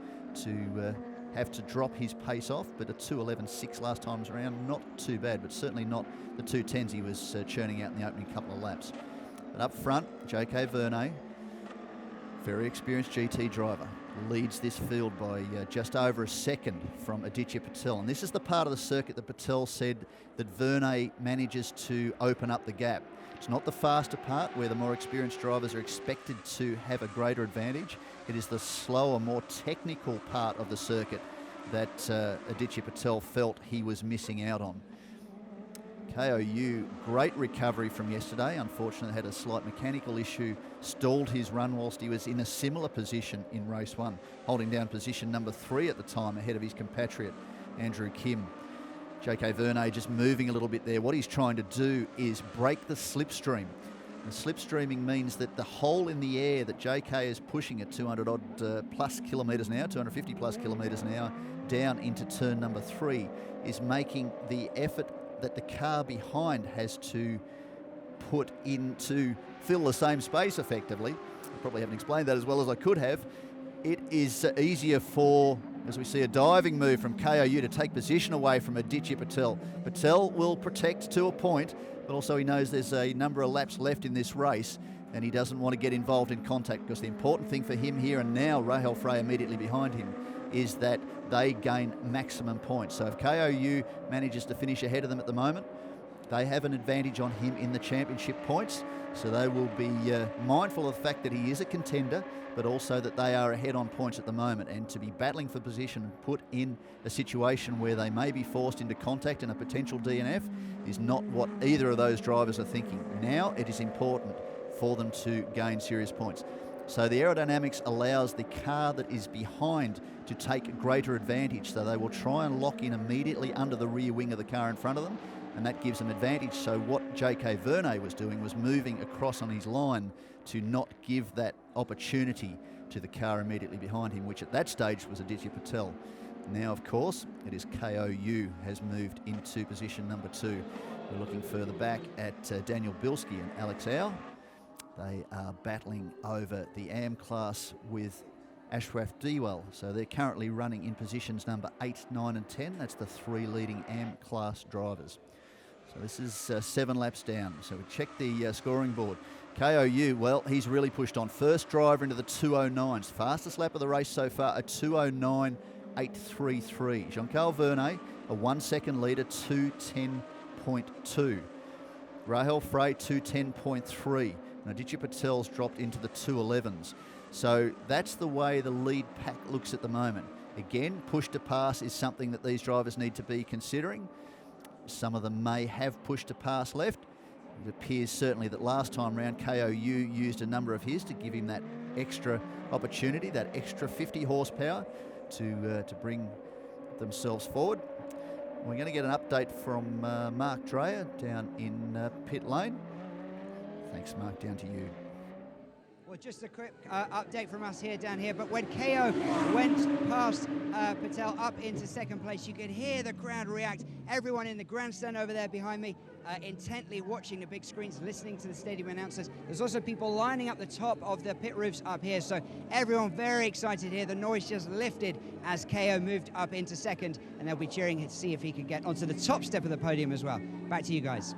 to have to drop his pace off, but a 2:11.6 last time's around, not too bad, but certainly not the 2:10s he was churning out in the opening couple of laps. But up front, J.K. Verne, very experienced GT driver, leads this field by just over a second from Aditya Patel. And this is the part of the circuit that Patel said that Verne manages to open up the gap. It's not the faster part where the more experienced drivers are expected to have a greater advantage. It is the slower, more technical part of the circuit that Aditya Patel felt he was missing out on. KOU, great recovery from yesterday. Unfortunately, had a slight mechanical issue, stalled his run whilst he was in a similar position in race 1, holding down position number 3 at the time ahead of his compatriot, Andrew Kim. J.K. Verne just moving a little bit there. What he's trying to do is break the slipstream. And slipstreaming means that the hole in the air that J.K. is pushing at 200 odd plus kilometres an hour, 250 plus kilometres an hour, down into turn number 3, is making the effort that the car behind has to put in to fill the same space effectively. I probably haven't explained that as well as I could have. It is easier for, as we see a diving move from KOU to take position away from Aditya Patel. Patel will protect to a point, but also he knows there's a number of laps left in this race and he doesn't want to get involved in contact, because the important thing for him here and now, Rahel Frey immediately behind him, is that they gain maximum points. So if KOU manages to finish ahead of them at the moment, they have an advantage on him in the championship points. So they will be mindful of the fact that he is a contender, but also that they are ahead on points at the moment. And to be battling for position and put in a situation where they may be forced into contact and a potential DNF is not what either of those drivers are thinking. Now it is important for them to gain serious points. So the aerodynamics allows the car that is behind to take greater advantage. So they will try and lock in immediately under the rear wing of the car in front of them, and that gives them advantage. So what J.K. Verne was doing was moving across on his line to not give that opportunity to the car immediately behind him, which at that stage was Aditya Patel. Now, of course, it is KOU has moved into position number 2. We're looking further back at Daniel Bilski and Alex Au. They are battling over the AM class with Ashraf Dewell. So they're currently running in positions number 8, 9 and 10. That's the 3 leading AM class drivers. So this is 7 laps down. So we check the scoring board. KOU, well, he's really pushed on. First driver into the 209s. Fastest lap of the race so far, a 209.833. Jean-Carl Verne, a 1 second leader, 210.2. Rahel Frey, 210.3. And Aditya Patel's dropped into the 211s. So that's the way the lead pack looks at the moment. Again, push to pass is something that these drivers need to be considering. Some of them may have push to pass left. It appears certainly that last time round KOU used a number of his to give him that extra opportunity, that extra 50 horsepower to bring themselves forward. We're going to get an update from Mark Dreyer down in pit lane. Thanks, Mark. Down to you. Well, just a quick update from us down here, but when KO went past Patel up into second place, you could hear the crowd react. Everyone in the grandstand over there behind me intently watching the big screens, listening to the stadium announcers. There's also people lining up the top of the pit roofs up here, so everyone very excited here. The noise just lifted as KO moved up into second, and they'll be cheering to see if he could get onto the top step of the podium as well. Back to you guys.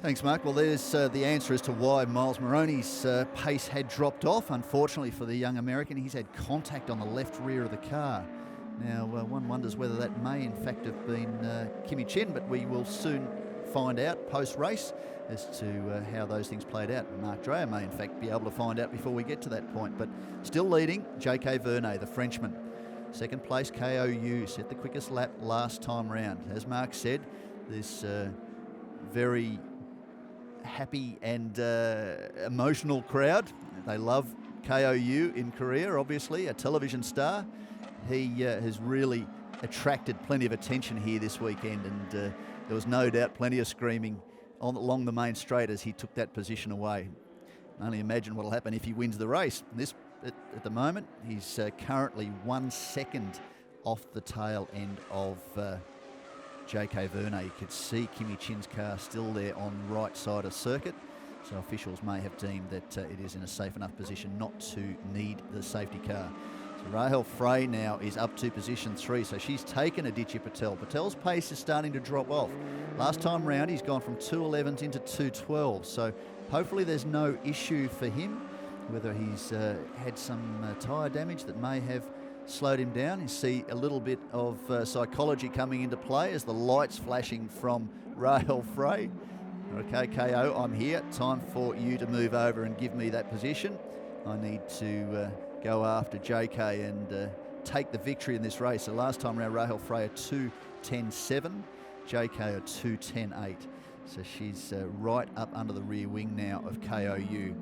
Thanks, Mark. Well, there's the answer as to why Miles Moroney's pace had dropped off. Unfortunately for the young American, he's had contact on the left rear of the car. Now, one wonders whether that may in fact have been Kimi Chin, but we will soon find out post-race as to how those things played out. Mark Dreyer may in fact be able to find out before we get to that point. But still leading, J.K. Vernet, the Frenchman. Second place, KOU, set the quickest lap last time round. As Mark said, this very happy and emotional crowd. They love KOU in Korea, obviously, a television star. He has really attracted plenty of attention here this weekend, and there was no doubt plenty of screaming along the main straight as he took that position away. Only imagine what will happen if he wins the race. At the moment, he's currently 1 second off the tail end of J.K. Vernet. You could see Kimi Chin's car still there on the right side of circuit, so officials may have deemed that it is in a safe enough position not to need the safety car. So Rahel Frey now is up to position 3, so she's taken Aditya Patel. Patel's pace is starting to drop off. Last time round he's gone from 2:11 into 2:12, so hopefully there's no issue for him, whether he's had some tyre damage that may have slowed him down. You see a little bit of psychology coming into play as the lights flashing from Rahel Frey. Okay, KO, I'm here. Time for you to move over and give me that position. I need to go after JK and take the victory in this race. So last time around, Rahel Frey 2:10.7, JK 2:10.8. So she's right up under the rear wing now of KOU.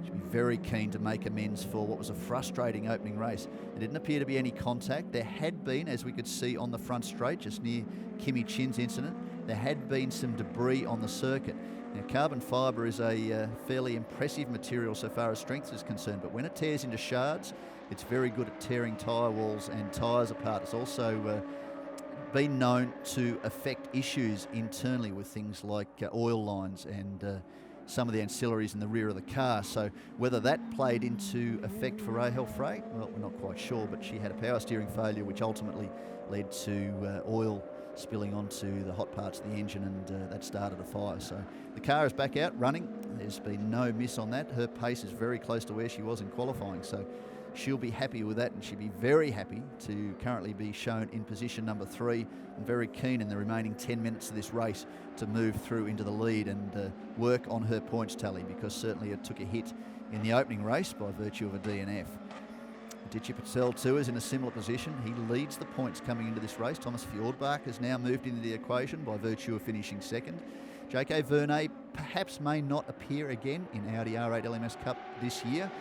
She'll be very keen to make amends for what was a frustrating opening race. There didn't appear to be any contact. There had been, as we could see on the front straight, just near Kimi Chin's incident, there had been some debris on the circuit. Now, carbon fibre is a fairly impressive material so far as strength is concerned, but when it tears into shards, it's very good at tearing tyre walls and tyres apart. It's also been known to affect issues internally with things like oil lines and some of the ancillaries in the rear of the car. So whether that played into effect for Rahel Frey, well, we're not quite sure, but she had a power steering failure which ultimately led to oil spilling onto the hot parts of the engine, and that started a fire. So the car is back out running. There's been no miss on that. Her pace is very close to where she was in qualifying, so she'll be happy with that, and she'll be very happy to currently be shown in position number 3 and very keen in the remaining 10 minutes of this race to move through into the lead and work on her points tally, because certainly it took a hit in the opening race by virtue of a DNF. Aditya Patel too is in a similar position. He leads the points coming into this race. Thomas Fjordbach has now moved into the equation by virtue of finishing second. J.K. Vernet perhaps may not appear again in Audi R8 LMS Cup this year.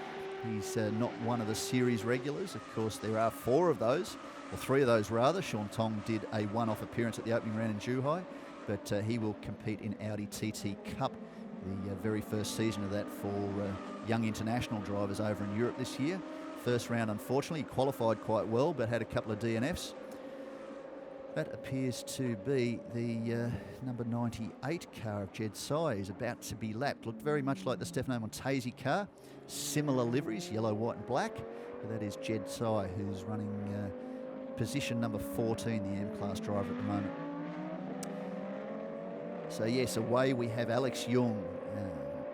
He's not one of the series regulars. Of course, there are 4 of those, or 3 of those rather. Sean Tong did a one-off appearance at the opening round in Zhuhai, but he will compete in Audi TT Cup, the very first season of that for young international drivers over in Europe this year. First round, unfortunately, he qualified quite well, but had a couple of DNFs. That appears to be the number 98 car of Jed Tsai, is about to be lapped. Looked very much like the Stefano Montesi car. Similar liveries, yellow, white and black. But that is Jed Tsai, who's running position number 14, the M-Class driver at the moment. So yes, away we have Alex Young.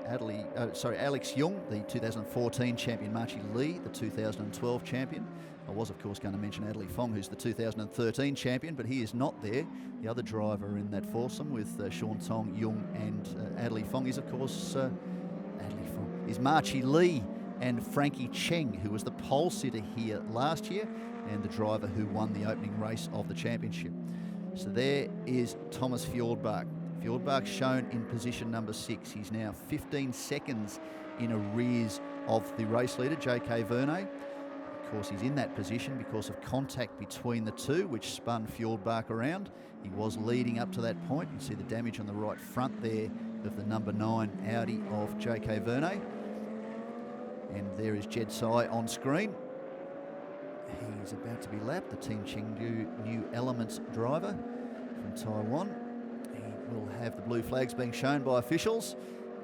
Alex Young, the 2014 champion, Marchi Lee, the 2012 champion. I was, of course, going to mention Adley Fong, who's the 2013 champion, but he is not there. The other driver in that foursome with Sean Tong, Young and Adley Fong is, of course, is Marchi Lee. and Frankie Cheng, who was the pole sitter here last year and the driver who won the opening race of the championship. So there is Thomas Fjordbach. Fjordbach shown in position number 6. He's now 15 seconds in arrears of the race leader, J.K. Vernay. Of course, he's in that position because of contact between the two, which spun Fjordbach around. He was leading up to that point. You see the damage on the right front there of the number 9 Audi of J.K. Vernay. And there is Jed Tsai on screen. He's about to be lapped, the Team Chengdu New Elements driver from Taiwan. He will have the blue flags being shown by officials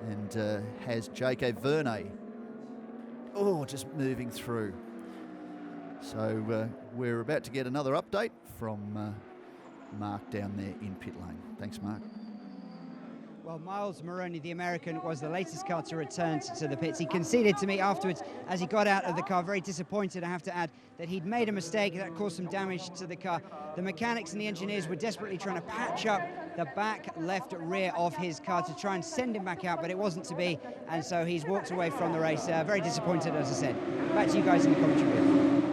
and has J.K. Vernay just moving through. So we're about to get another update from Mark down there in pit lane. Thanks, Mark. Well, Miles Moroney, the American, was the latest car to return to the pits. He conceded to me afterwards as he got out of the car, very disappointed, I have to add, that he'd made a mistake that caused some damage to the car. The mechanics and the engineers were desperately trying to patch up the back left rear of his car to try and send him back out, but it wasn't to be, and so he's walked away from the race. Very disappointed, as I said. Back to you guys in the commentary booth.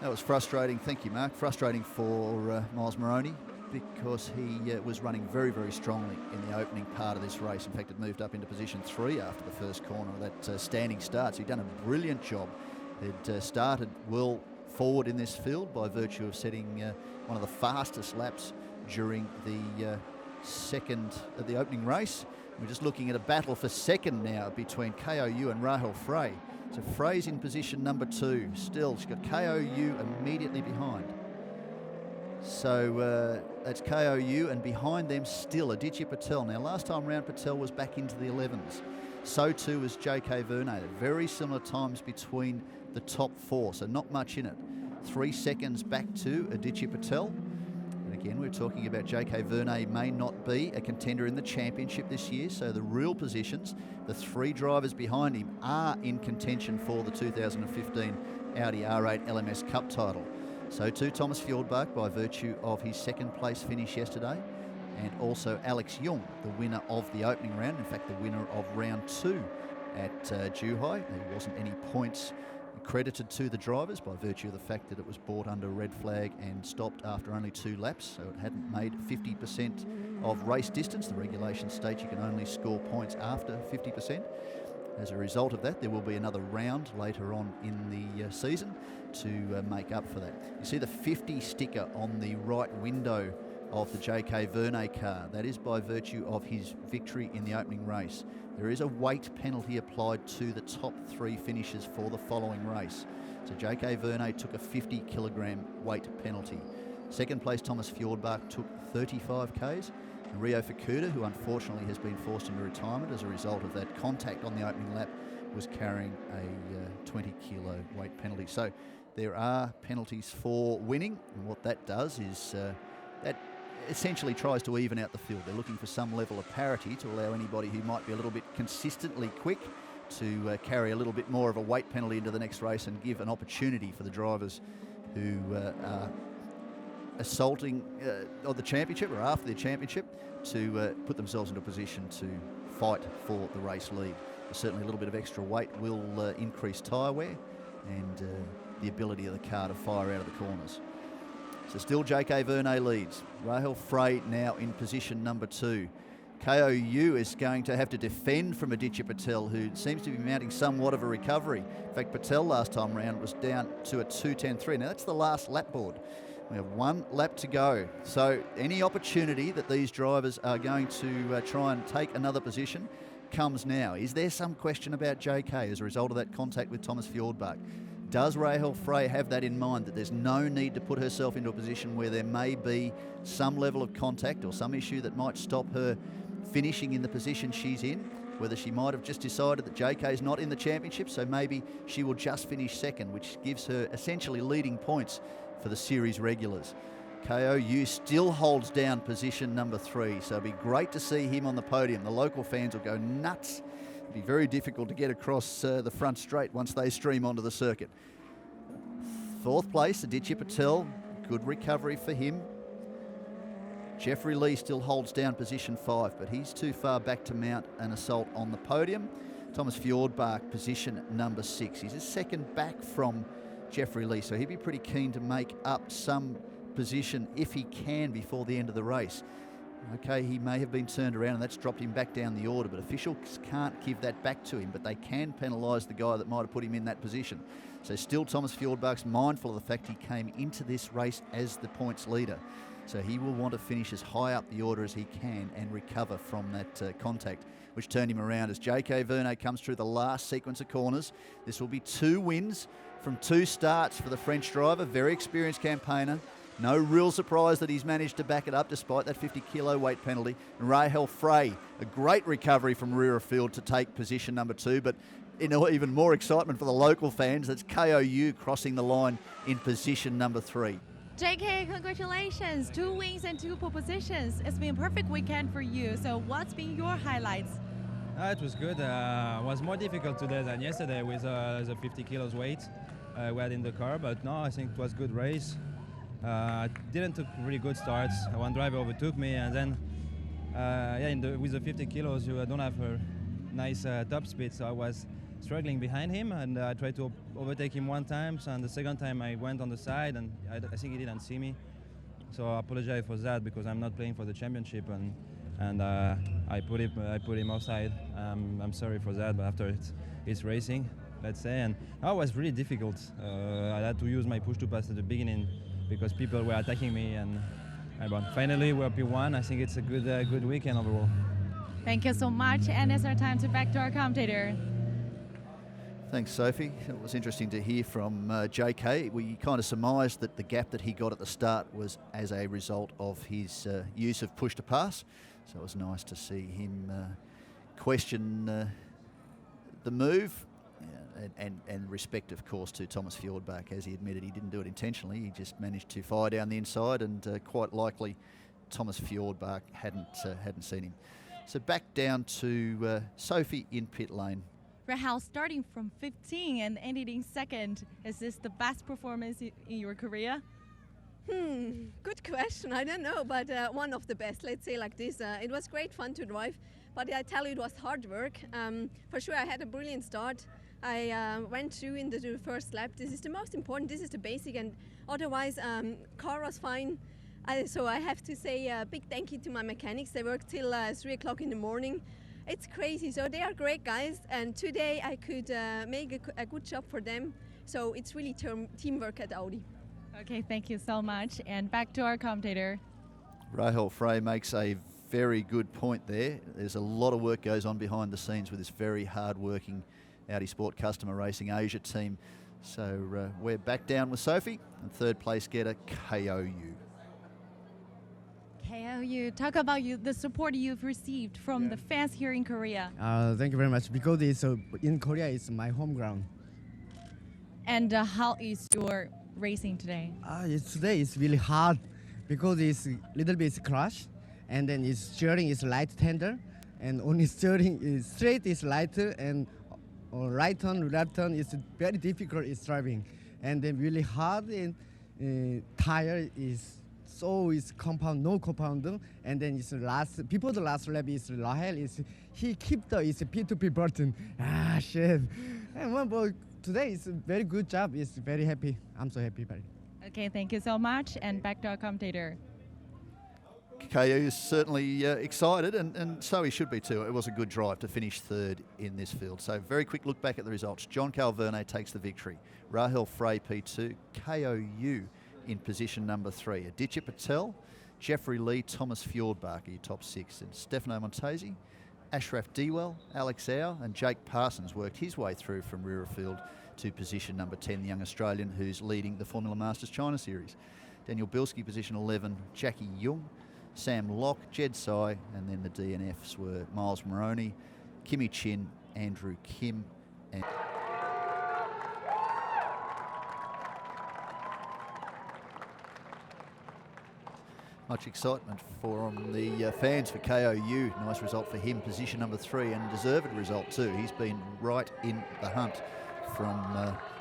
That was frustrating. Thank you, Mark. Frustrating for Miles Moroney, because he was running very, very strongly in the opening part of this race. In fact, it moved up into position 3 after the first corner of that standing start. So he'd done a brilliant job. He'd started well forward in this field by virtue of setting one of the fastest laps during the the opening race. We're just looking at a battle for second now between KOU and Rahel Frey. So Frey's in position number 2. Still, she's got KOU immediately behind. So that's KOU, and behind them still Aditya Patel. Now, last time round, Patel was back into the 11s. So too is J.K. Vernay. Very similar times between the top 4, so not much in it. 3 seconds back to Aditya Patel. And again, we're talking about J.K. Vernay may not be a contender in the championship this year, so the real positions, the 3 drivers behind him, are in contention for the 2015 Audi R8 LMS Cup title. So too Thomas Fjordbach by virtue of his second place finish yesterday, and also Alex Jung, the winner of the opening round, in fact the winner of round 2 at Zhuhai. There wasn't any points credited to the drivers by virtue of the fact that it was brought under a red flag and stopped after only 2 laps, so it hadn't made 50% of race distance. The regulations state you can only score points after 50%. As a result of that, there will be another round later on in the season to make up for that. You see the 50 sticker on the right window of the J.K. Vernay car. That is by virtue of his victory in the opening race. There is a weight penalty applied to the top 3 finishers for the following race. So J.K. Vernay took a 50 kilogram weight penalty. Second place Thomas Fjordbach took 35 Ks. And Rio Fukuda, who unfortunately has been forced into retirement as a result of that contact on the opening lap, was carrying a 20 kilo weight penalty. So there are penalties for winning, and what that does is that essentially tries to even out the field. They're looking for some level of parity to allow anybody who might be a little bit consistently quick to carry a little bit more of a weight penalty into the next race, and give an opportunity for the drivers who are assaulting the championship or after the championship to put themselves into a position to fight for the race lead. Certainly a little bit of extra weight will increase tyre wear and the ability of the car to fire out of the corners. So still J.K. Vernay leads. Rahel Frey now in position number 2. KOU is going to have to defend from Aditya Patel, who seems to be mounting somewhat of a recovery. In fact, Patel last time round was down to a 2:10.3. Now that's the last lap board. We have 1 lap to go. So any opportunity that these drivers are going to try and take another position comes now. Is there some question about JK as a result of that contact with Thomas Fjordbach? Does Rahel Frey have that in mind, that there's no need to put herself into a position where there may be some level of contact or some issue that might stop her finishing in the position she's in? Whether she might have just decided that JK is not in the championship, so maybe she will just finish second, which gives her essentially leading points for the series regulars. KOU still holds down position number 3, so it'll be great to see him on the podium. The local fans will go nuts. It'll be very difficult to get across the front straight once they stream onto the circuit. 4th place, Aditya Patel, good recovery for him. Jeffrey Lee still holds down position 5, but he's too far back to mount an assault on the podium. Thomas Fjordbach, position number 6. He's a second back from Jeffrey Lee, so he'd be pretty keen to make up some position if he can before the end of the race. Okay, he may have been turned around and that's dropped him back down the order, but officials can't give that back to him, but they can penalise the guy that might have put him in that position. So still Thomas Fjordbach's mindful of the fact he came into this race as the points leader. So he will want to finish as high up the order as he can and recover from that contact, which turned him around as J.K. Vernet comes through the last sequence of corners. This will be 2 wins from 2 starts for the French driver, very experienced campaigner. No real surprise that he's managed to back it up despite that 50 kilo weight penalty. And Rahel Frey, a great recovery from rear of field to take position number 2, but even more excitement for the local fans, that's KOU crossing the line in position number 3. JK, congratulations. 2 wins and 2 pole positions. It's been a perfect weekend for you. So what's been your highlights? It was good. It was more difficult today than yesterday with the 50 kilos weight we had in the car, but no, I think it was a good race. Didn't took really good starts. One driver overtook me, and then with the 50 kilos you don't have a nice top speed, so I was struggling behind him, and I tried to overtake him 1 time, and the second time I went on the side, and I think he didn't see me. So I apologize for that because I'm not playing for the championship, and I put him outside. I'm sorry for that, but after it's racing, let's say, and that was really difficult. I had to use my push to pass at the beginning because people were attacking me, and but finally we're P1. I think it's a good weekend overall. Thank you so much, and it's our time to back to our commentator. Thanks, Sophie. It was interesting to hear from JK. We kind of surmised that the gap that he got at the start was as a result of his use of push to pass. So it was nice to see him question the move and respect, of course, to Thomas Fjordbach. As he admitted, he didn't do it intentionally. He just managed to fire down the inside, and quite likely Thomas Fjordbach hadn't seen him. So back down to Sophie in pit lane. Rahel, starting from 15 and ending in 2nd, is this the best performance in your career? Good question. I don't know, but one of the best, let's say like this. It was great fun to drive, but I tell you it was hard work. For sure, I had a brilliant start. I went through in the first lap. This is the most important, this is the basic, and otherwise car was fine. So I have to say a big thank you to my mechanics. They worked till 3 o'clock in the morning. It's crazy. So they are great guys, and today I could make a good job for them. So it's really teamwork at Audi. Okay, thank you so much. And back to our commentator. Rahel Frey makes a very good point there. There's a lot of work goes on behind the scenes with this very hard-working Audi Sport Customer Racing Asia team. So we're back down with Sophie, and 3rd place getter KOU. KOU, talk about the support you've received from the fans here in Korea. Thank you very much. Because it's in Korea, it's my home ground. And how is your racing today? Today it's really hard because it's a little bit crash, and then its steering is light tender, and only steering is straight is lighter, and right turn, left turn is very difficult. It's driving, and then really hard, and tire is. So it's compound, no compound, and then it's the last lap is Rahel. He keep the P2P button. Shit. And today is a very good job. It's very happy. I'm so happy about it. Okay, thank you so much, and back to our commentator. KU is certainly excited, and so he should be too. It was a good drive to finish 3rd in this field. So very quick look back at the results. John Calverne takes the victory. Rahel Frey P2, KOU in position number 3. Aditya Patel, Jeffrey Lee, Thomas Fjordbach, your top 6. And Stefano Montesi, Ashraf Dewell, Alex Au, and Jake Parsons worked his way through from rear of field to position number 10, the young Australian who's leading the Formula Masters China Series. Daniel Bilski, position 11, Jackie Jung, Sam Locke, Jed Tsai, and then the DNFs were Miles Moroney, Kimmy Chin, Andrew Kim, and much excitement from the fans for KOU. Nice result for him, position number 3, and deserved result too. He's been right in the hunt from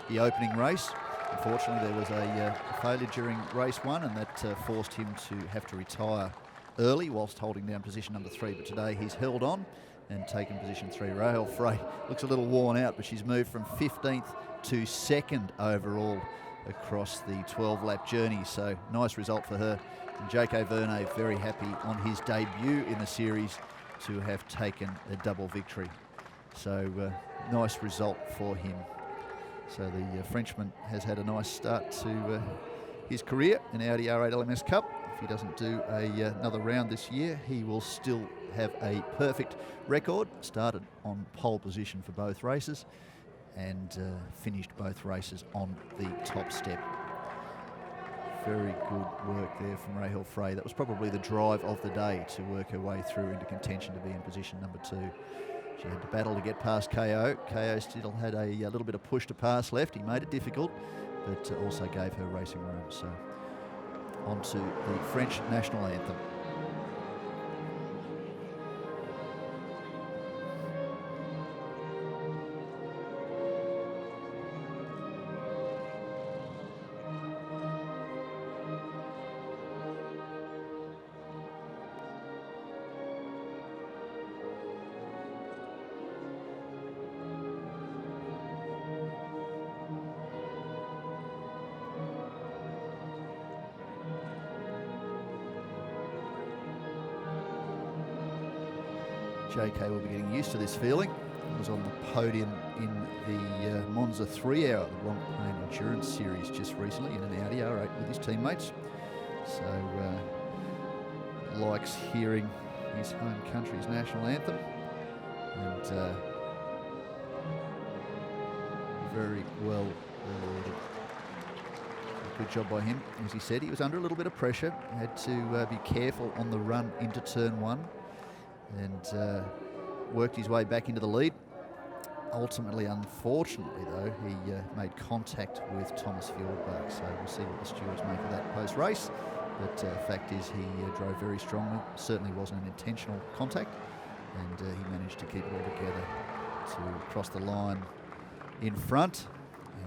the opening race. Unfortunately, there was a failure during race 1, and that forced him to have to retire early whilst holding down position number 3. But today he's held on and taken position 3. Rahel Frey looks a little worn out, but she's moved from 15th to 2nd overall across the 12-lap journey, so nice result for her. And J.K. Verne very happy on his debut in the series to have taken a double victory. So nice result for him. So the Frenchman has had a nice start to his career in Audi R8 LMS Cup. If he doesn't do another round this year, he will still have a perfect record. Started on pole position for both races and finished both races on the top step. Very good work there from Rahel Frey. That was probably the drive of the day, to work her way through into contention to be in position number 2. She had to battle to get past KO. KO still had a little bit of push to pass left. He made it difficult, but also gave her racing room. So on to the French national anthem. JK will be getting used to this feeling. He was on the podium in the Monza 3-hour, the Blancpain Endurance Series just recently in an Audi R8 with his teammates. So likes hearing his home country's national anthem, and very well rewarded. Good job by him. As he said, he was under a little bit of pressure. He had to be careful on the run into turn 1. And worked his way back into the lead. Ultimately, unfortunately though, he made contact with Thomas Fjordbach, so we'll see what the stewards make of that post-race. But fact is, he drove very strongly. Certainly wasn't an intentional contact, and he managed to keep it all together to cross the line in front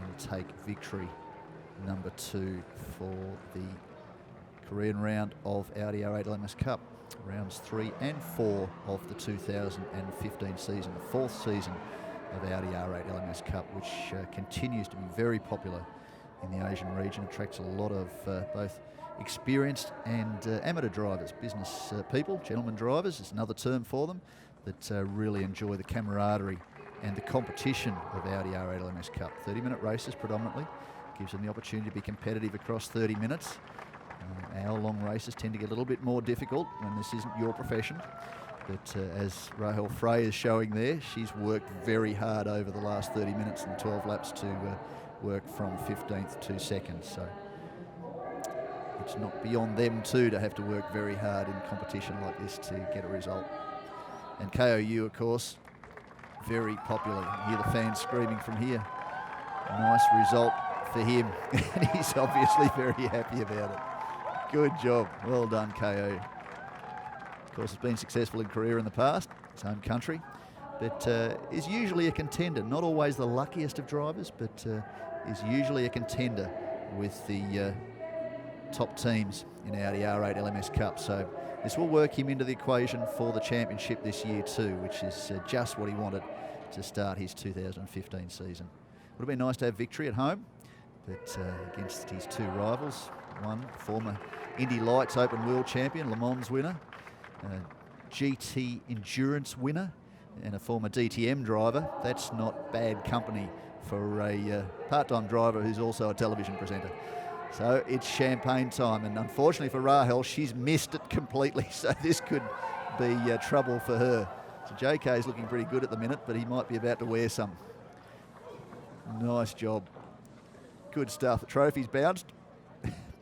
and take victory number 2 for the Korean round of Audi R8 LMS Cup. Rounds 3 and 4 of the 2015 season, the 4th season of Audi R8 LMS Cup, which continues to be very popular in the Asian region. Attracts a lot of both experienced and amateur drivers, business people, gentlemen drivers is another term for them, that really enjoy the camaraderie and the competition of Audi R8 LMS Cup. 30-minute races predominantly, gives them the opportunity to be competitive across 30 minutes. Hour-long races tend to get a little bit more difficult when this isn't your profession. But as Rahel Frey is showing there, she's worked very hard over the last 30 minutes and 12 laps to work from 15th to 2nd. So it's not beyond them too to have to work very hard in competition like this to get a result. And KOU, of course, very popular. You hear the fans screaming from here. Nice result for him. And he's obviously very happy about it. Good job. Well done, KO. Of course, has been successful in Korea in the past, his home country, but is usually a contender. Not always the luckiest of drivers, but is usually a contender with the top teams in Audi R8 LMS Cup. So this will work him into the equation for the championship this year too, which is just what he wanted to start his 2015 season. Would have been nice to have victory at home, but against his 2 rivals. One former Indy Lights Open World Champion, Le Mans winner, GT Endurance winner, and a former DTM driver. That's not bad company for a part-time driver who's also a television presenter. So it's champagne time, and unfortunately for Rahel, she's missed it completely, so this could be trouble for her. So JK's looking pretty good at the minute, but he might be about to wear some. Nice job. Good stuff. The trophy's bounced.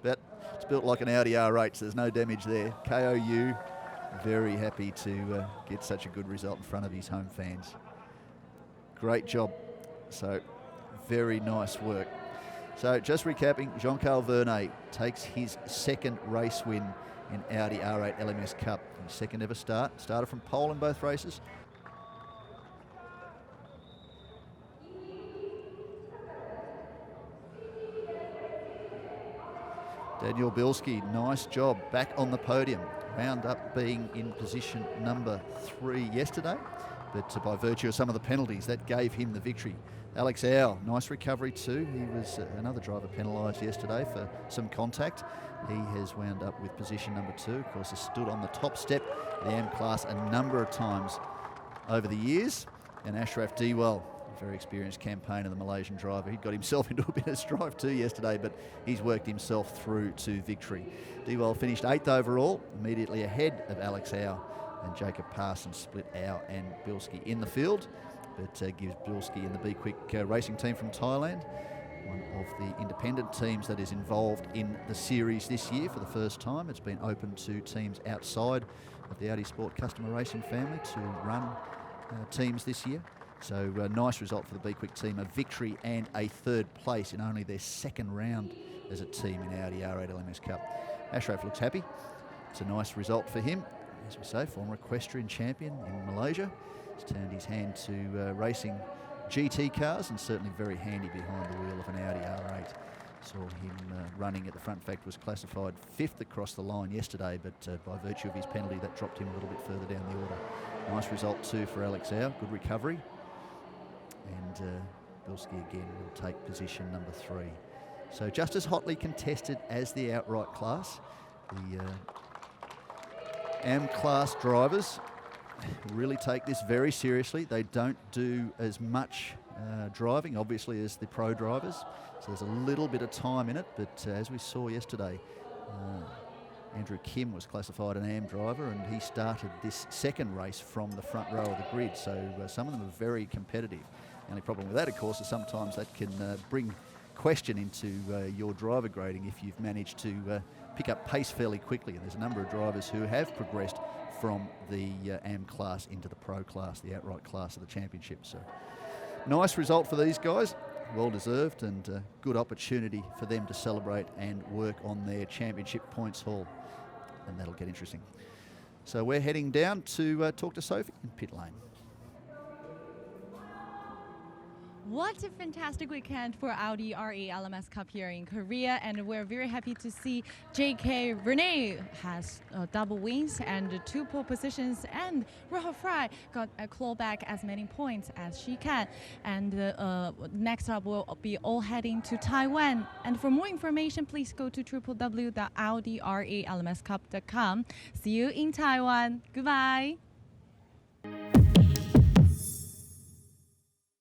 But it's built like an Audi R8, so there's no damage there. KOU, very happy to get such a good result in front of his home fans. Great job. So very nice work. So just recapping, Jean-Carl Verne takes his 2nd race win in Audi R8 LMS Cup. His 2nd ever start. Started from pole in both races. Daniel Bilski, nice job, back on the podium. Wound up being in position number 3 yesterday, but by virtue of some of the penalties, that gave him the victory. Alex Au, nice recovery too. He was another driver penalised yesterday for some contact. He has wound up with position number 2. Of course, he stood on the top step of the AM class a number of times over the years. And Ashraf Dewell, a very experienced campaigner, the Malaysian driver. He got himself into a bit of strife too yesterday, but he's worked himself through to victory. Dewell finished 8th overall, immediately ahead of Alex Au, and Jacob Parsons split Au and Bilski in the field, but gives Bilski in the Be Quick racing team from Thailand, one of the independent teams that is involved in the series this year for the first time. It's been open to teams outside of the Audi Sport Customer Racing family to run teams this year. So nice result for the Be Quick team, a victory and a 3rd place in only their 2nd round as a team in Audi R8 LMS Cup. Ashraf looks happy. It's a nice result for him. As we say, former equestrian champion in Malaysia. He's turned his hand to racing GT cars and certainly very handy behind the wheel of an Audi R8. Saw him running at the front. In fact, was classified 5th across the line yesterday, but by virtue of his penalty, that dropped him a little bit further down the order. Nice result too for Alex Au. Good recovery. And Bilski again will take position number 3. So just as hotly contested as the outright class, the AM class drivers really take this very seriously. They don't do as much driving, obviously, as the pro drivers. So there's a little bit of time in it, but as we saw yesterday, Andrew Kim was classified an AM driver, and he started this 2nd race from the front row of the grid. So some of them are very competitive. The only problem with that, of course, is sometimes that can bring question into your driver grading if you've managed to pick up pace fairly quickly. And there's a number of drivers who have progressed from the AM class into the pro class, the outright class of the championship. So nice result for these guys, well deserved, and good opportunity for them to celebrate and work on their championship points haul. And that'll get interesting. So we're heading down to talk to Sophie in pit lane. What a fantastic weekend for Audi R8 LMS Cup here in Korea, and we're very happy to see J.K. Renee has double wins and 2 pole positions, and Roja Fry got a claw back as many points as she can. And next up we'll be all heading to Taiwan. And for more information, please go to www.audi-r8lmscup.com. See you in Taiwan. Goodbye.